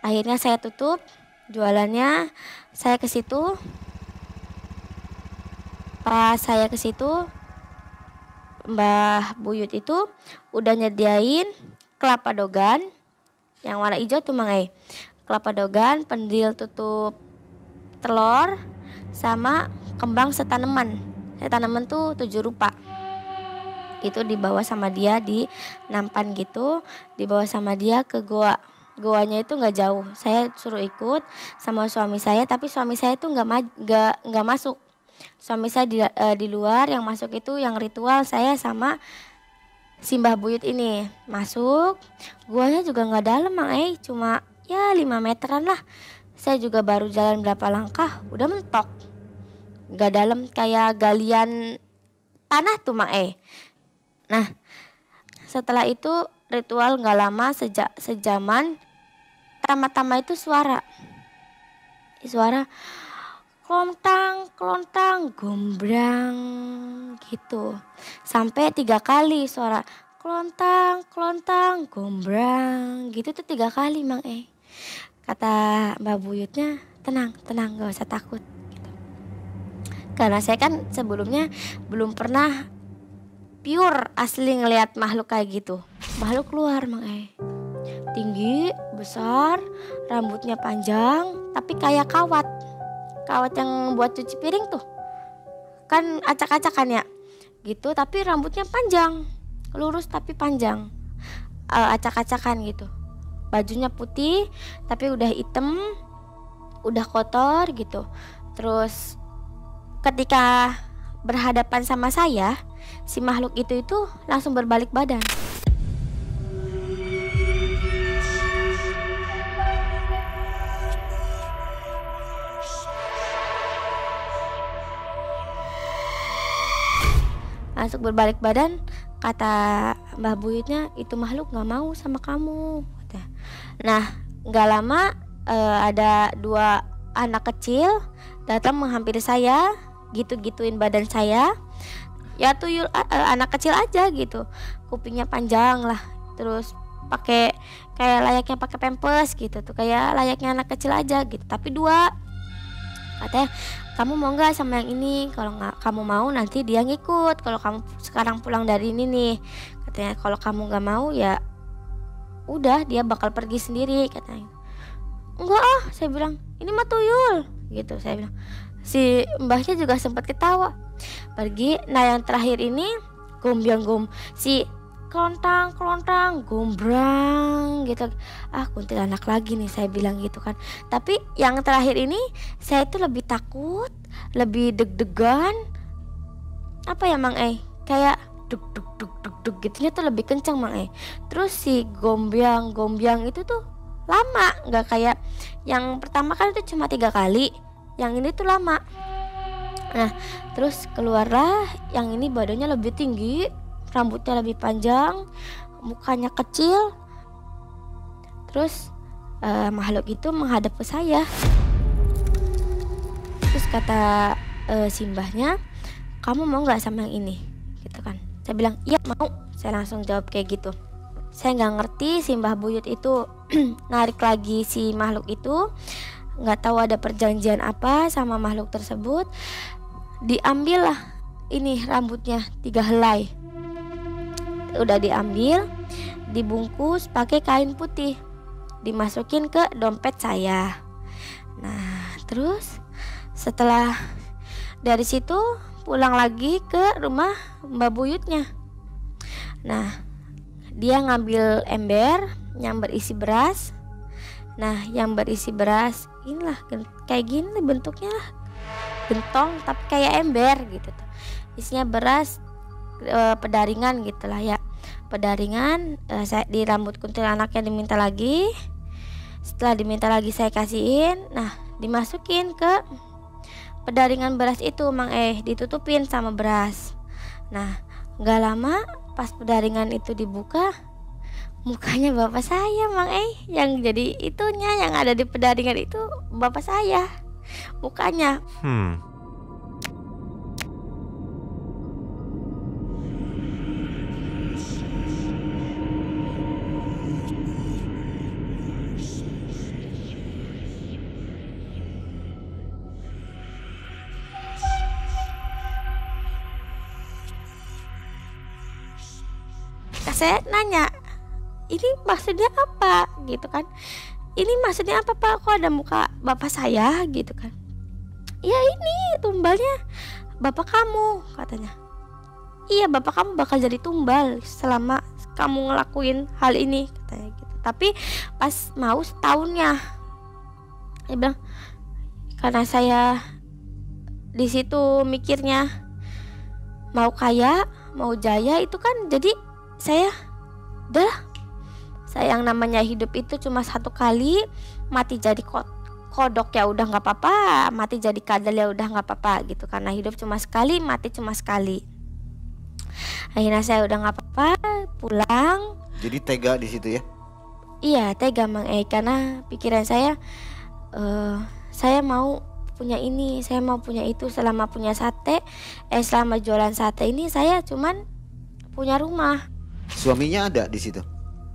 Akhirnya saya tutup jualannya, saya ke situ. Pas saya ke situ, Mbah Buyut itu udah nyediain kelapa dogan yang warna hijau tuh Mang. Kelapa dogan, pendil tutup telur, sama kembang setaneman. Setaneman tuh 7 rupa. Itu dibawa sama dia di nampan gitu, dibawa sama dia ke goa. Goanya itu nggak jauh. Saya suruh ikut sama suami saya, tapi suami saya itu nggak masuk. Suami saya di luar, yang masuk itu yang ritual saya sama Simbah Buyut ini. Masuk, goanya juga nggak dalam Mang, cuma ya 5 meteran lah. Saya juga baru jalan berapa langkah udah mentok. Gak dalam, kayak galian tanah tuh Mang. Nah setelah itu ritual gak lama, sejaman tama-tama itu suara klontang klontang gombrang gitu. Sampai 3 kali suara klontang klontang gombrang gitu tuh 3 kali Mang. Kata Mbak Buyutnya, tenang gak usah takut gitu. Karena saya kan sebelumnya belum pernah pure asli ngelihat makhluk kayak gitu. Makhluk luar Mang. Tinggi, besar, rambutnya panjang, tapi kayak kawat yang buat cuci piring tuh kan, acak-acakan ya gitu, tapi rambutnya panjang, lurus tapi panjang, acak-acakan gitu. Bajunya putih tapi udah hitam, udah kotor gitu. Terus ketika berhadapan sama saya, si makhluk itu langsung berbalik badan. Langsung berbalik badan, kata Mbah Buyutnya, itu makhluk gak mau sama kamu. Nah gak lama ada 2 anak kecil datang menghampiri saya, gitu-gituin badan saya. Ya tuyul, anak kecil aja gitu, kupingnya panjang lah, terus pakai kayak layaknya pakai pampers gitu tuh, kayak layaknya anak kecil aja gitu, tapi 2. Katanya, kamu mau nggak sama yang ini? Kalau nggak kamu mau nanti dia ngikut. Kalau kamu sekarang pulang dari ini nih, katanya, kalau kamu nggak mau ya udah dia bakal pergi sendiri, katanya. Enggak saya bilang, ini mah tuyul gitu, saya bilang. Si mbahnya juga sempat ketawa. Pergi. Nah yang terakhir ini si klontang gombrang gitu. Kuntilanak lagi nih, saya bilang gitu kan. Tapi yang terakhir ini saya itu lebih takut, lebih deg-degan. Apa ya Mang? Kayak duk gitunya tuh lebih kencang Mang. Terus si gombyang itu tuh lama, nggak kayak yang pertama kan itu cuma 3 kali, yang ini tuh lama. Nah terus keluarlah yang ini, badannya lebih tinggi, rambutnya lebih panjang, mukanya kecil. Terus makhluk itu menghadap ke saya. Terus kata simbahnya, kamu mau nggak sama yang ini gitu kan. Saya bilang iya mau. Saya langsung jawab kayak gitu. Saya nggak ngerti si Mbah Buyut itu narik lagi si makhluk itu, nggak tahu ada perjanjian apa sama makhluk tersebut. Diambil lah ini rambutnya 3 helai. Udah diambil, dibungkus pakai kain putih, dimasukin ke dompet saya. Nah terus setelah dari situ pulang lagi ke rumah Mbak Buyutnya. Nah dia ngambil ember yang berisi beras. Nah yang berisi beras inilah kayak gini bentuknya lah, gentong tapi kayak ember gitu tuh. Isinya beras, pedaringan gitulah ya, pedaringan. Saya di rambut kuntilanaknya diminta lagi. Setelah diminta lagi saya kasihin. Nah dimasukin ke pedaringan beras itu Mang ditutupin sama beras. Nah nggak lama pas pedaringan itu dibuka, mukanya bapak saya Mang yang jadi itunya, yang ada di pedaringan itu bapak saya mukanya. Saya nanya, ini maksudnya apa gitu kan, ini maksudnya apa Pak, kok ada muka bapak saya gitu kan. Ya ini tumbalnya bapak kamu katanya. Iya bapak kamu bakal jadi tumbal selama kamu ngelakuin hal ini katanya gitu. Tapi pas mau setahunnya, dia bilang karena saya di situ mikirnya mau kaya mau jaya itu kan, jadi saya udah, saya yang namanya hidup itu cuma satu kali, mati jadi kodok ya udah nggak apa-apa, mati jadi kadal ya udah nggak apa-apa gitu, karena hidup cuma sekali, mati cuma sekali. Akhirnya saya udah nggak apa-apa, pulang. Jadi tega di situ ya? Iya tega Mang karena pikiran saya mau punya ini, saya mau punya itu. Selama punya sate, selama jualan sate ini saya cuman punya rumah. Suaminya ada di situ?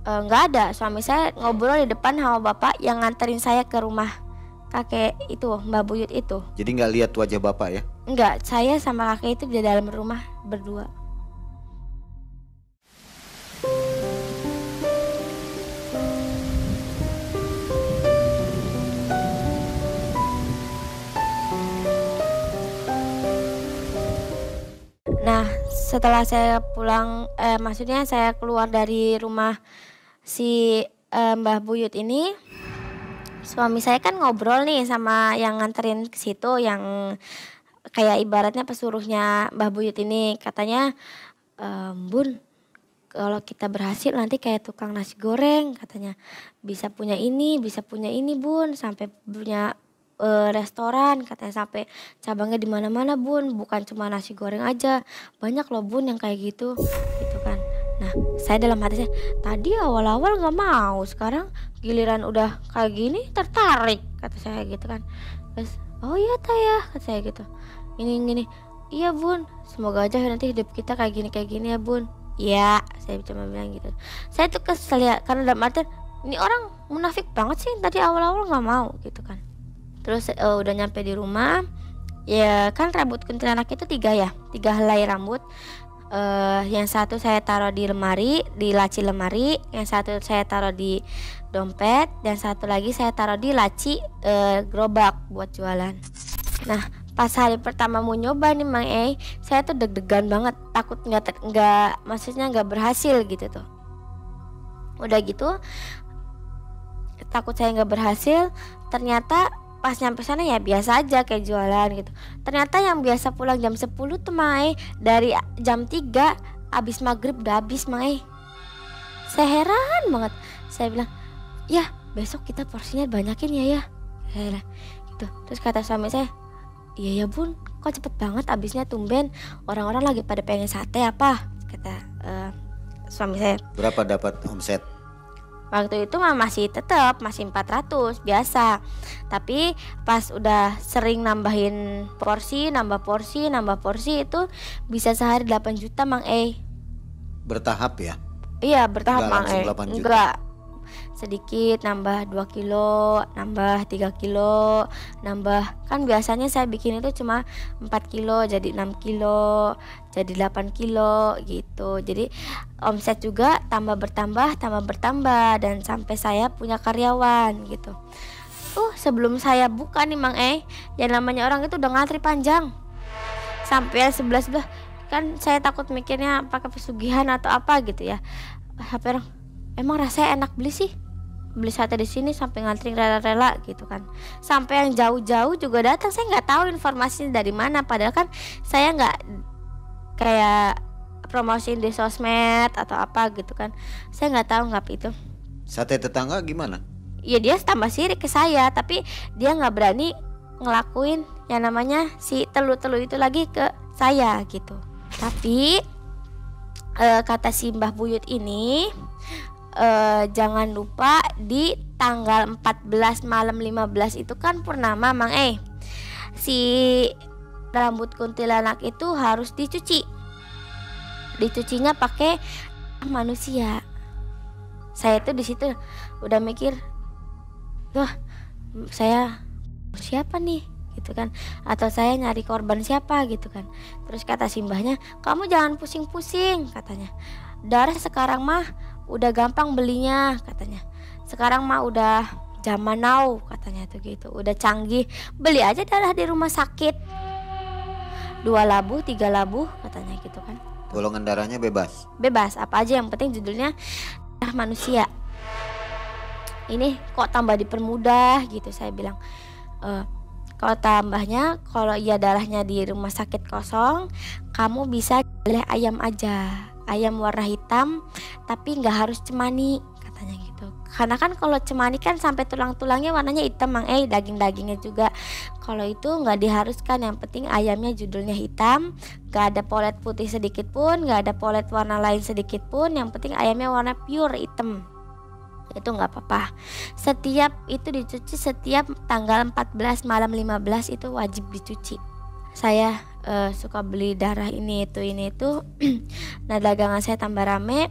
Nggak ada, suami saya ngobrol di depan sama bapak yang nganterin saya ke rumah kakek itu, Mbak Buyut itu. Jadi nggak lihat wajah bapak ya? Enggak, saya sama kakek itu di dalam rumah berdua. Nah setelah saya pulang, maksudnya saya keluar dari rumah si Mbah Buyut ini, suami saya kan ngobrol nih sama yang nganterin ke situ, yang kayak ibaratnya pesuruhnya Mbah Buyut ini. Katanya, Bun, kalau kita berhasil nanti kayak tukang nasi goreng katanya, bisa punya ini Bun, sampai punya restoran katanya, sampai cabangnya di mana-mana Bun, bukan cuma nasi goreng aja, banyak loh Bun yang kayak gitu kan. Nah saya dalam hati saya tadi awal-awal nggak mau, sekarang giliran udah kayak gini tertarik kata saya gitu kan. Terus oh iya Taya kata saya gitu, ini iya Bun, semoga aja nanti hidup kita kayak gini ya Bun. Ya saya cuma bilang gitu. Saya tuh kesel ya, karena dalam artian ini orang munafik banget sih, tadi awal-awal nggak mau gitu kan. Terus udah nyampe di rumah, ya kan rambut kuntilanak itu 3 helai rambut. Yang satu saya taruh di lemari, di laci lemari, yang satu saya taruh di dompet, dan satu lagi saya taruh di laci gerobak buat jualan. Nah pas hari pertama mau nyoba nih Mang saya tuh deg-degan banget, takut maksudnya nggak berhasil gitu tuh. Udah gitu takut saya nggak berhasil, ternyata pas nyampe sana ya biasa aja kayak jualan gitu. Ternyata yang biasa pulang jam 10 tuh Mae dari jam 3 abis maghrib udah habis Mae. Saya heran banget. Saya bilang, ya besok kita porsinya banyakin ya. Saya bilang gitu. Terus kata suami saya, iya ya Bun, kok cepet banget abisnya, tumben orang-orang lagi pada pengen sate apa, kata suami saya. Berapa dapat omset? Waktu itu masih 400 biasa. Tapi pas udah sering nambahin nambah porsi itu bisa sehari 8 juta Mang Bertahap ya? Iya bertahap Mang Enggak. sedikit nambah 2 kilo, nambah 3 kilo, nambah, kan biasanya saya bikin itu cuma 4 kilo jadi 6 kilo, jadi 8 kilo gitu. Jadi omset juga tambah bertambah dan sampai saya punya karyawan gitu. Sebelum saya buka nih Mang yang namanya orang itu udah ngantri panjang sampai 11 belah. Kan saya takut mikirnya pakai pesugihan atau apa gitu ya. Sampai orang, emang rasanya enak beli sih, beli sate di sini sampai ngantri rela-rela gitu kan. Sampai yang jauh-jauh juga datang. Saya nggak tahu informasinya dari mana, padahal kan saya nggak kayak promosiin di sosmed atau apa gitu kan. Saya nggak tahu ngap itu. Sate tetangga gimana? Ya dia tambah sirik ke saya, tapi dia nggak berani ngelakuin yang namanya si telu-telu itu lagi ke saya gitu. Tapi kata si Mbah Buyut ini, jangan lupa di tanggal 14 malam 15 itu kan purnama Mang si rambut kuntilanak itu harus dicuci. Dicucinya pakai manusia. Saya tuh di situ udah mikir, saya siapa nih gitu kan, atau saya nyari korban siapa gitu kan. Terus kata simbahnya, kamu jangan pusing-pusing katanya, darah sekarang mah udah gampang belinya katanya, sekarang mah udah zaman now katanya tuh gitu, udah canggih, beli aja darah di rumah sakit 2 labu 3 labu katanya gitu kan. Golongan darahnya bebas Apa aja yang penting judulnya darah manusia. Ini kok tambah dipermudah gitu, saya bilang. Kalau tambahnya, kalau iya darahnya di rumah sakit kosong, kamu bisa beli ayam aja, ayam warna hitam, tapi nggak harus cemani katanya gitu. Karena kan kalau cemani kan sampai tulang-tulangnya warnanya hitam Mang daging-dagingnya juga. Kalau itu nggak diharuskan, yang penting ayamnya judulnya hitam, nggak ada polet putih sedikit pun, nggak ada polet warna lain sedikit pun, yang penting ayamnya warna pure hitam. Itu nggak apa-apa. Setiap itu dicuci setiap tanggal 14 malam 15 itu wajib dicuci. Saya suka beli darah ini itu. Nah dagangan saya tambah rame.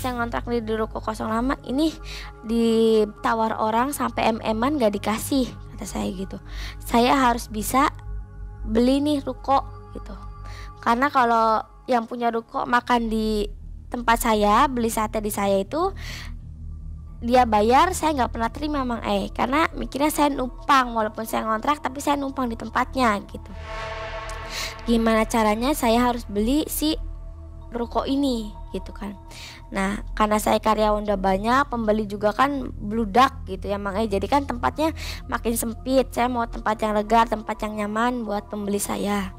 Saya ngontrak di ruko kosong lama. Ini ditawar orang sampai MM-an gak dikasih, kata saya gitu. Saya harus bisa beli nih ruko gitu. Karena kalau yang punya ruko makan di tempat saya, beli sate di saya itu, dia bayar, saya nggak pernah terima Mang karena mikirnya saya numpang, walaupun saya ngontrak tapi saya numpang di tempatnya gitu. Gimana caranya saya harus beli si ruko ini gitu kan. Nah karena saya karyawan udah banyak, pembeli juga kan bludak gitu ya Mang jadi kan tempatnya makin sempit. Saya mau tempat yang lega, tempat yang nyaman buat pembeli saya.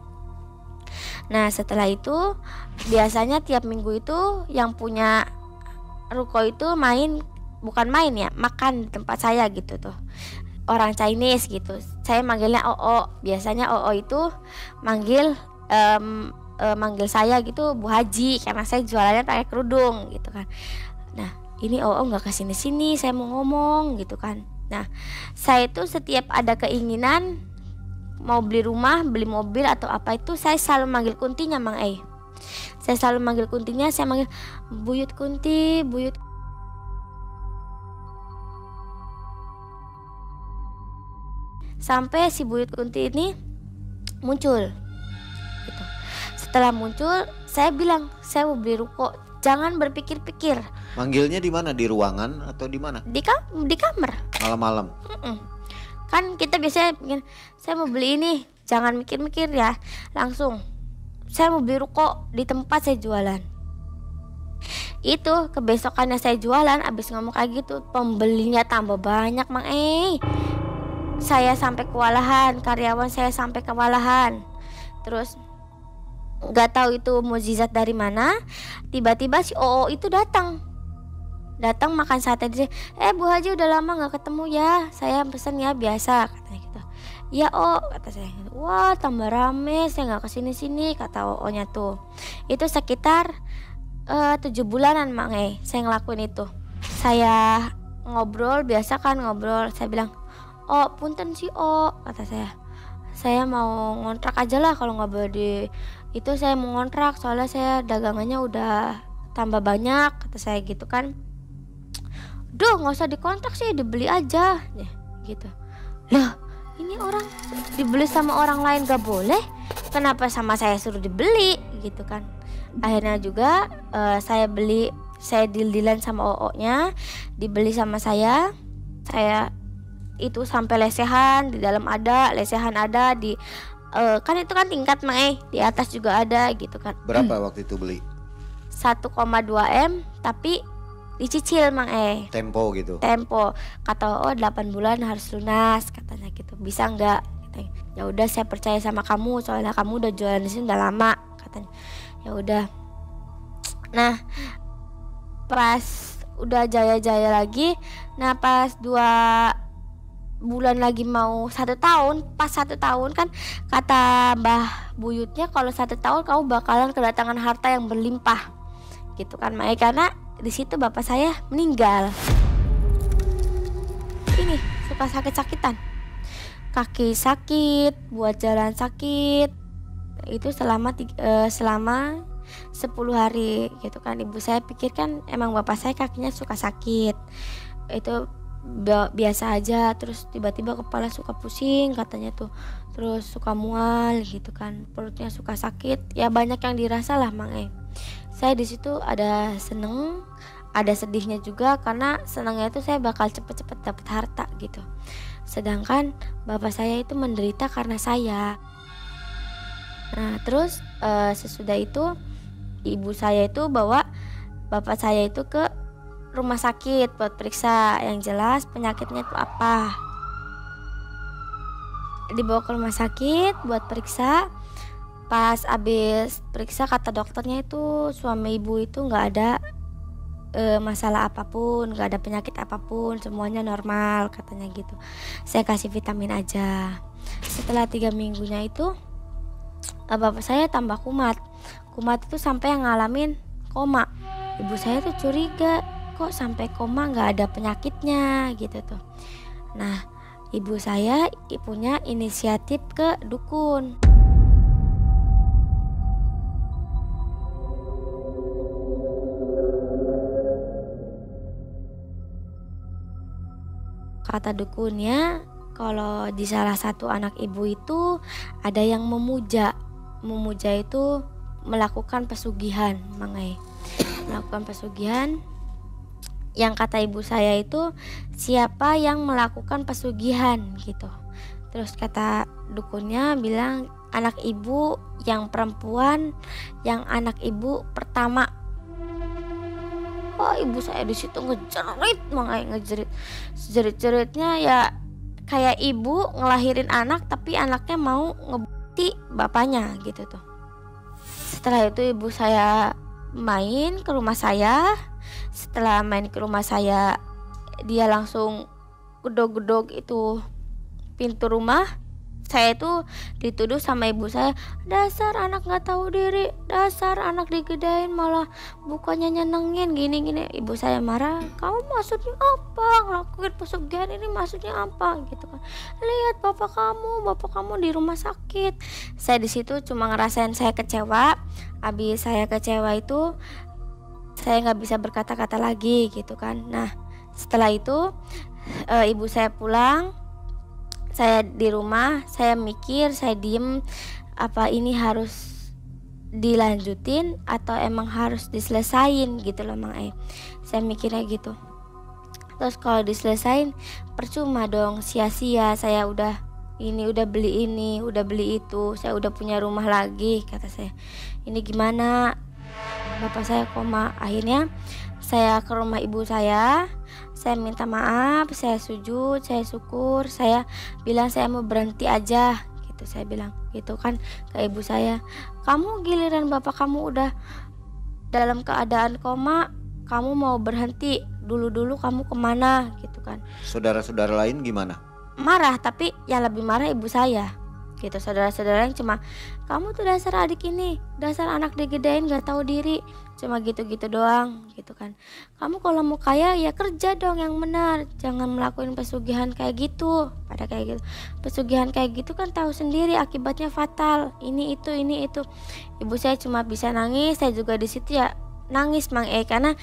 Nah setelah itu biasanya tiap minggu itu yang punya ruko itu bukan main ya, makan di tempat saya gitu tuh, orang Chinese gitu. Saya manggilnya Oo. Biasanya Oo itu manggil saya gitu Bu Haji, karena saya jualannya pakai kerudung gitu kan. Nah ini Oo nggak kesini-sini, saya mau ngomong gitu kan. Nah saya itu setiap ada keinginan mau beli rumah, beli mobil atau apa itu, saya selalu manggil kuntinya Mang Saya selalu manggil kuntinya, saya manggil Buyut Kunti, Buyut. Sampai si Buyut Kunti ini muncul gitu. Setelah muncul saya bilang, saya mau beli ruko, jangan berpikir-pikir. Manggilnya di mana, di ruangan atau di mana? Di kamar malam-malam. Kan kita biasanya bikin, saya mau beli ini, jangan mikir-mikir ya, langsung saya mau beli ruko di tempat saya jualan. Itu kebesokannya saya jualan, abis ngomong kayak gitu, pembelinya tambah banyak Mang saya sampai kewalahan, karyawan saya sampai kewalahan. Terus nggak tahu itu mukjizat dari mana, tiba-tiba si Oo itu datang makan sate di sini. Bu Haji udah lama nggak ketemu ya, saya pesen ya biasa katanya gitu. Ya kata saya. Wah tambah rame, saya nggak kesini-sini kata Oo-nya tuh. Itu sekitar 7 bulanan Mang saya ngelakuin itu. Saya ngobrol biasa kan, saya bilang, punten sih kata saya mau ngontrak aja lah, kalau nggak boleh itu saya mau ngontrak, soalnya saya dagangannya udah tambah banyak kata saya gitu kan. Duh nggak usah dikontrak sih, dibeli aja ya, gitu. Loh ini orang dibeli sama orang lain gak boleh, kenapa sama saya suruh dibeli gitu kan. Akhirnya juga saya deal-dealan sama OO-nya, dibeli sama saya itu sampai lesehan, di dalam ada, lesehan ada, di kan itu kan tingkat Mae, di atas juga ada gitu kan. Berapa waktu itu beli? 1,2 M tapi dicicil Mae. Tempo gitu. Tempo, kata 8 bulan harus lunas katanya gitu, bisa nggak katanya. Ya udah saya percaya sama kamu, soalnya kamu udah jualan di sini udah lama katanya. Ya udah. Nah pas udah jaya-jaya lagi, nah pas 2 bulan lagi mau 1 tahun, pas 1 tahun kan kata Mbah Buyutnya kalau 1 tahun kamu bakalan kedatangan harta yang berlimpah gitu kan Mae, karena di situ bapak saya meninggal. Ini suka sakit-sakitan, kaki sakit, buat jalan sakit, itu selama 10 hari gitu kan. Ibu saya pikir kan emang bapak saya kakinya suka sakit, itu biasa aja, terus tiba-tiba kepala suka pusing katanya tuh, terus suka mual gitu kan, perutnya suka sakit, ya banyak yang dirasa lah Mang. Saya di situ ada seneng, ada sedihnya juga, karena senangnya itu saya bakal cepet-cepet dapat harta gitu, sedangkan bapak saya itu menderita karena saya. Nah terus sesudah itu ibu saya itu bawa bapak saya itu ke rumah sakit buat periksa, yang jelas penyakitnya itu apa. Dibawa ke rumah sakit buat periksa. Pas abis periksa kata dokternya itu suami ibu itu nggak ada masalah apapun, nggak ada penyakit apapun, semuanya normal katanya gitu. Saya kasih vitamin aja. Setelah 3 minggunya itu bapak saya tambah kumat itu sampai yang ngalamin koma. Ibu saya tuh curiga, kok sampai koma nggak ada penyakitnya gitu tuh. Nah ibu saya punya inisiatif ke dukun. Kata dukunnya kalau di salah satu anak ibu itu ada yang memuja itu melakukan pesugihan Mangai. Melakukan pesugihan, yang kata ibu saya itu siapa yang melakukan pesugihan gitu. Terus kata dukunnya bilang anak ibu yang perempuan, yang anak ibu pertama. Oh ibu saya di situ ngejerit Mangai, jerit-jeritnya ya kayak ibu ngelahirin anak tapi anaknya mau ngebukti bapaknya gitu tuh. Setelah itu ibu saya main ke rumah saya. Setelah main ke rumah saya, dia langsung gedog-gedog itu pintu rumah. Saya itu dituduh sama ibu saya, dasar anak gak tahu diri, dasar anak digedain malah bukannya nyenengin gini-gini. Ibu saya marah, kamu maksudnya apa ngelakuin pesugihan ini, maksudnya apa gitu kan. Lihat bapak kamu di rumah sakit. Saya di situ cuma ngerasain saya kecewa. Habis saya kecewa itu saya nggak bisa berkata-kata lagi gitu kan. Nah setelah itu ibu saya pulang, saya di rumah, saya mikir, saya diem, apa ini harus dilanjutin atau emang harus diselesain gitu loh Mang Ai. Saya mikirnya gitu. Terus kalau diselesain percuma dong, sia-sia, saya udah beli ini, udah beli itu, saya udah punya rumah lagi, kata saya. Ini gimana? Bapak saya koma. Akhirnya saya ke rumah ibu saya minta maaf, saya sujud, saya syukur, saya bilang saya mau berhenti aja gitu. Saya bilang gitu kan ke ibu saya, kamu giliran bapak kamu udah dalam keadaan koma, kamu mau berhenti dulu kamu kemana gitu kan. Saudara-saudara lain gimana? Marah, tapi yang lebih marah ibu saya gitu. Saudara-saudara yang cuma, kamu tuh dasar adik ini, dasar anak digedain gak tahu diri, cuma gitu-gitu doang gitu kan. Kamu kalau mau kaya ya kerja dong yang benar, jangan melakukan pesugihan kayak gitu. Pada kayak gitu, pesugihan kayak gitu kan tahu sendiri akibatnya fatal, ini itu. Ibu saya cuma bisa nangis. Saya juga di situ ya nangis Mang karena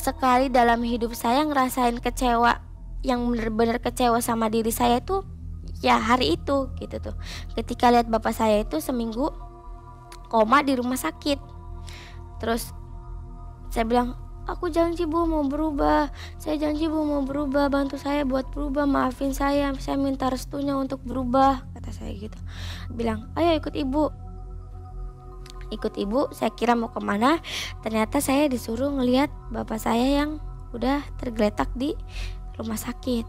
sekali dalam hidup saya ngerasain kecewa, yang bener-bener kecewa sama diri saya itu ya hari itu gitu tuh, ketika lihat bapak saya itu seminggu koma di rumah sakit. Terus saya bilang, aku janji Bu mau berubah, saya janji Bu mau berubah, bantu saya buat berubah, maafin saya minta restunya untuk berubah, kata saya gitu. Bilang, ayo ikut ibu. Saya kira mau kemana, ternyata saya disuruh ngelihat bapak saya yang udah tergeletak di rumah sakit,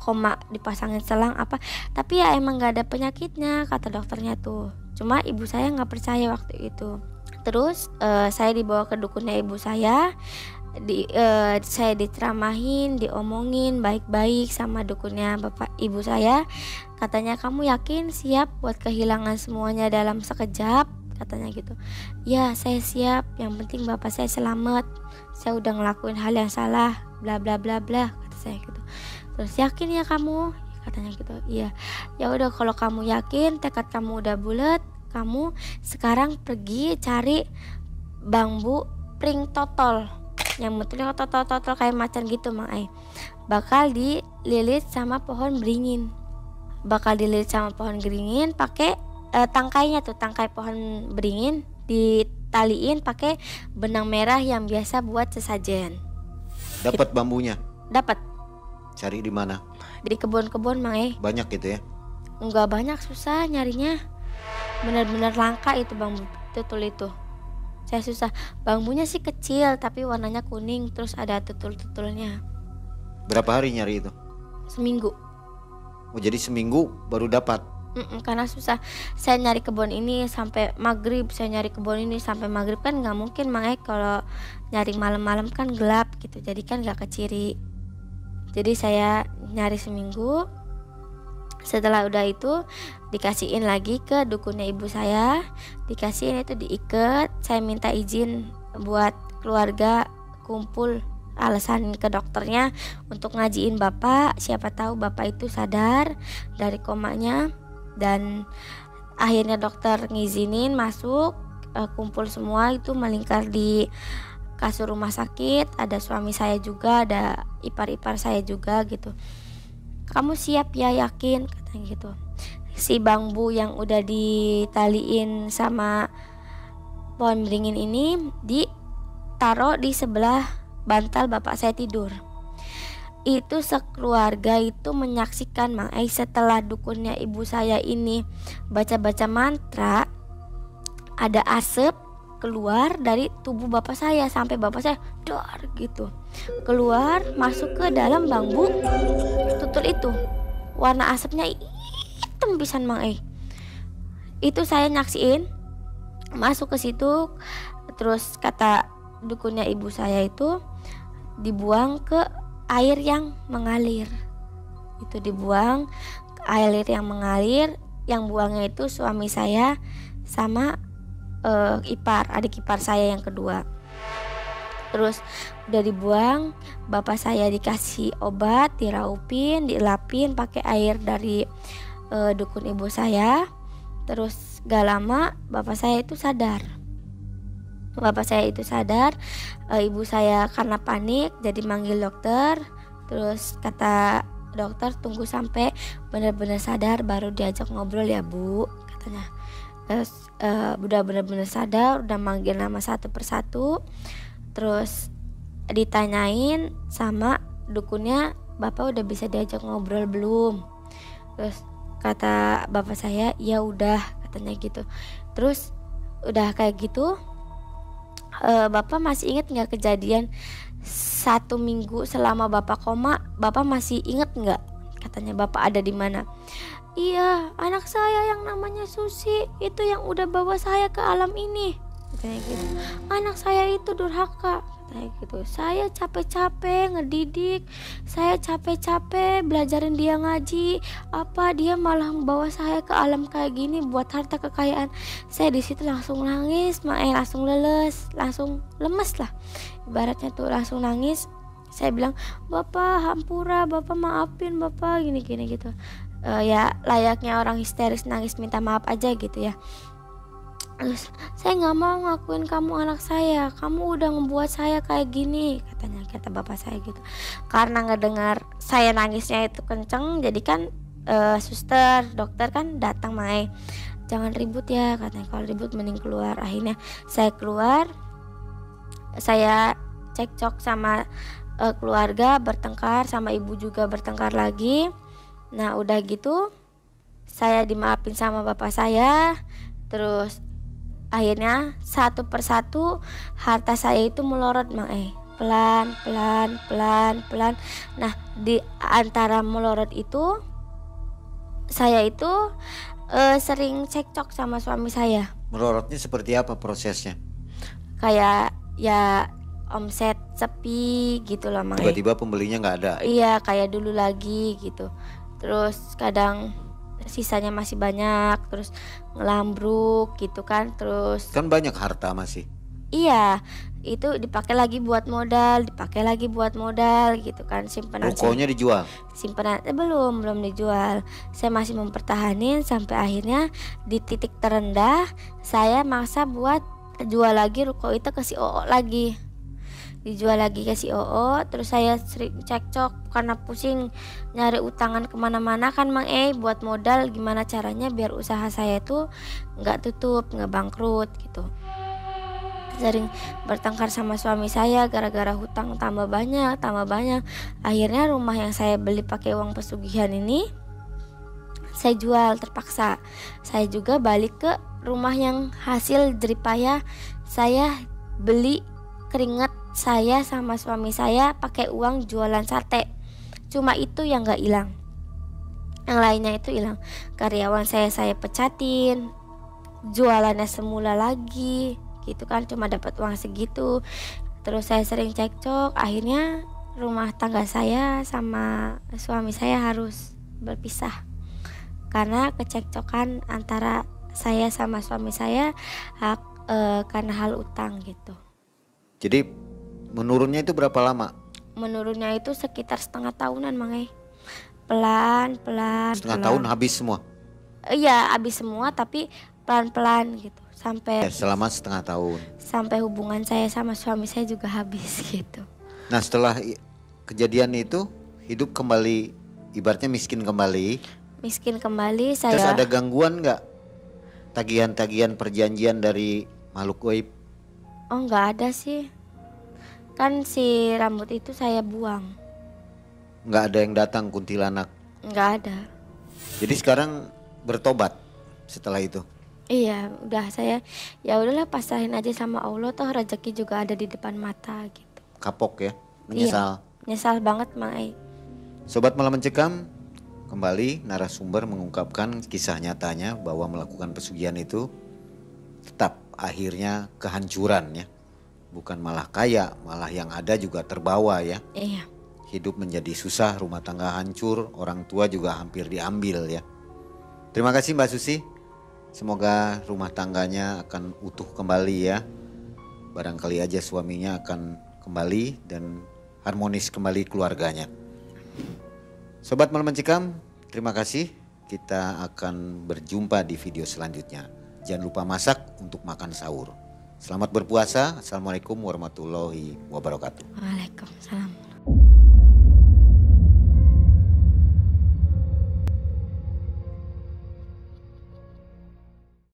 koma, dipasangin selang apa, tapi ya emang gak ada penyakitnya kata dokternya tuh, cuma ibu saya nggak percaya waktu itu. Terus saya dibawa ke dukunnya ibu saya, saya diceramahin, diomongin baik-baik sama dukunnya bapak ibu saya. Katanya, kamu yakin siap buat kehilangan semuanya dalam sekejap, katanya gitu. Ya saya siap, yang penting bapak saya selamat, saya udah ngelakuin hal yang salah, bla bla bla bla, kata saya gitu. Terus, yakin ya kamu, katanya gitu. Iya. Ya udah, kalau kamu yakin, tekad kamu udah bulat, kamu sekarang pergi cari bambu pring totol, yang betulnya totol kayak macan gitu Mang Ai, bakal dililit sama pohon beringin, pakai tangkainya tuh, tangkai pohon beringin ditaliin pakai benang merah yang biasa buat sesajen. Dapat bambunya? Dapat. Cari di mana? Di kebun-kebun Mang Ai. Banyak gitu ya? Enggak banyak, susah nyarinya, benar-benar langka itu bambu tutul itu. Saya susah, bambunya sih kecil tapi warnanya kuning, terus ada tutul-tutulnya. Berapa hari nyari itu? Seminggu. Oh, jadi seminggu baru dapat? Karena susah, saya nyari kebun ini sampai maghrib, kan nggak mungkin Mang Ai, kalau nyari malam-malam kan gelap gitu, jadi kan nggak keciri. Jadi saya nyari seminggu. Setelah udah itu dikasihin lagi ke dukunnya ibu saya, dikasihin itu diikat. Saya minta izin buat keluarga kumpul, alasan ke dokternya untuk ngajiin bapak, siapa tahu bapak itu sadar dari komanya. Dan akhirnya dokter ngizinin masuk, kumpul semua itu melingkar di kasur rumah sakit. Ada suami saya juga, ada ipar-ipar saya juga gitu. Kamu siap ya, yakin, katanya gitu. Si bambu yang udah ditaliin sama pohon beringin ini ditaruh di sebelah bantal bapak saya tidur. Itu sekeluarga itu menyaksikan Mang Ai, setelah dukunnya ibu saya ini baca-baca mantra, ada asap keluar dari tubuh bapak saya, sampai bapak saya dar gitu keluar masuk ke dalam bambu tutul itu. Warna asapnya hitam pisan Mang Ai. Itu saya nyaksiin masuk ke situ. Terus kata dukunnya ibu saya itu dibuang ke air yang mengalir. Itu dibuang ke air yang mengalir, yang buangnya itu suami saya sama adik ipar saya yang kedua. Terus udah dibuang, bapak saya dikasih obat, diraupin, dielapin pakai air dari dukun ibu saya. Terus gak lama bapak saya itu sadar. Ibu saya karena panik jadi manggil dokter. Terus kata dokter, tunggu sampai benar-benar sadar baru diajak ngobrol ya Bu, katanya. Terus udah benar-benar sadar, udah manggil nama satu persatu. Terus ditanyain sama dukunnya, bapak udah bisa diajak ngobrol belum? Terus kata bapak saya, ya udah, katanya gitu. Terus udah kayak gitu, bapak masih inget nggak kejadian 1 minggu selama bapak koma? Bapak masih inget nggak? Katanya, bapak ada di mana? Iya, anak saya yang namanya Susi itu yang udah bawa saya ke alam ini, katanya gitu. Anak saya itu durhaka, katanya gitu. Saya capek-capek ngedidik, saya capek-capek belajarin dia ngaji, apa dia malah membawa saya ke alam kayak gini buat harta kekayaan. Saya di situ langsung nangis, langsung langsung lemes lah, ibaratnya tuh langsung nangis. Saya bilang, bapak hampura, bapak maafin bapak, gini gitu. Ya layaknya orang histeris nangis minta maaf aja gitu ya. Terus, "Saya nggak mau ngakuin kamu anak saya, kamu udah ngebuat saya kayak gini," katanya, kata bapak saya gitu. Karena ngedengar saya nangisnya itu kenceng, jadi kan suster, dokter kan datang, "Mai, jangan ribut ya," katanya, "kalau ribut mending keluar." Akhirnya saya keluar, saya cekcok sama keluarga, bertengkar sama ibu juga bertengkar lagi. Nah udah gitu saya dimaafin sama bapak saya. Terus akhirnya satu persatu harta saya itu melorot, Mang, pelan pelan pelan pelan. Nah di antara melorot itu saya itu sering cekcok sama suami saya. Melorotnya seperti apa prosesnya? Kayak ya omset sepi gitu loh, Mang. Tiba-tiba pembelinya nggak ada. Iya, kayak dulu lagi gitu. Terus kadang sisanya masih banyak, terus ngelambruk gitu kan. Terus Kan banyak harta masih. iya, itu dipakai lagi buat modal, dipakai lagi buat modal gitu kan. Rukonya dijual. Simpanan belum dijual. Saya masih mempertahanin sampai akhirnya di titik terendah saya maksa buat jual lagi ruko itu ke si Oo lagi. Dijual lagi ke si Oo. Terus saya sering cekcok karena pusing nyari utangan kemana-mana kan, Mang, buat modal. Gimana caranya biar usaha saya itu nggak tutup, nggak bangkrut gitu. Sering bertengkar sama suami saya gara-gara hutang tambah banyak. Akhirnya rumah yang saya beli pakai uang pesugihan ini saya jual terpaksa. Saya juga balik ke rumah yang hasil jeripayah saya beli keringat saya sama suami saya pakai uang jualan sate. Cuma itu yang gak hilang, yang lainnya itu hilang. Karyawan saya pecatin, jualannya semula lagi gitu kan, cuma dapat uang segitu. Terus saya sering cekcok, akhirnya rumah tangga saya sama suami saya harus berpisah karena kecekcokan antara saya sama suami saya karena hal utang gitu. Jadi menurunnya itu berapa lama? Menurunnya itu sekitar setengah tahunan, Mang. Pelan. Setengah tahun habis semua? Iya, habis semua tapi pelan-pelan gitu. Selama setengah tahun. Sampai hubungan saya sama suami saya juga habis gitu. Nah setelah kejadian itu hidup kembali, ibaratnya miskin kembali. Miskin kembali saya. Terus ada gangguan nggak? Tagihan-tagihan perjanjian dari makhluk gaib? Oh, nggak ada sih. Kan si rambut itu saya buang. Nggak ada yang datang kuntilanak? Nggak ada. Jadi sekarang bertobat setelah itu? Iya, udah saya ya udahlah pasrahin aja sama Allah, toh rezeki juga ada di depan mata gitu. Kapok ya? Menyesal? Iya, nyesal banget, Mang. Sobat Malam Mencekam, kembali narasumber mengungkapkan kisah nyatanya bahwa melakukan pesugihan itu tetap akhirnya kehancuran ya. Bukan malah kaya, malah yang ada juga terbawa ya. Iya. Hidup menjadi susah, rumah tangga hancur, orang tua juga hampir diambil ya. Terima kasih Mbak Susi. Semoga rumah tangganya akan utuh kembali ya. Barangkali aja suaminya akan kembali dan harmonis kembali keluarganya. Sobat Malam Mencekam, terima kasih. Kita akan berjumpa di video selanjutnya. Jangan lupa masak untuk makan sahur. Selamat berpuasa. Assalamualaikum warahmatullahi wabarakatuh. Waalaikumsalam.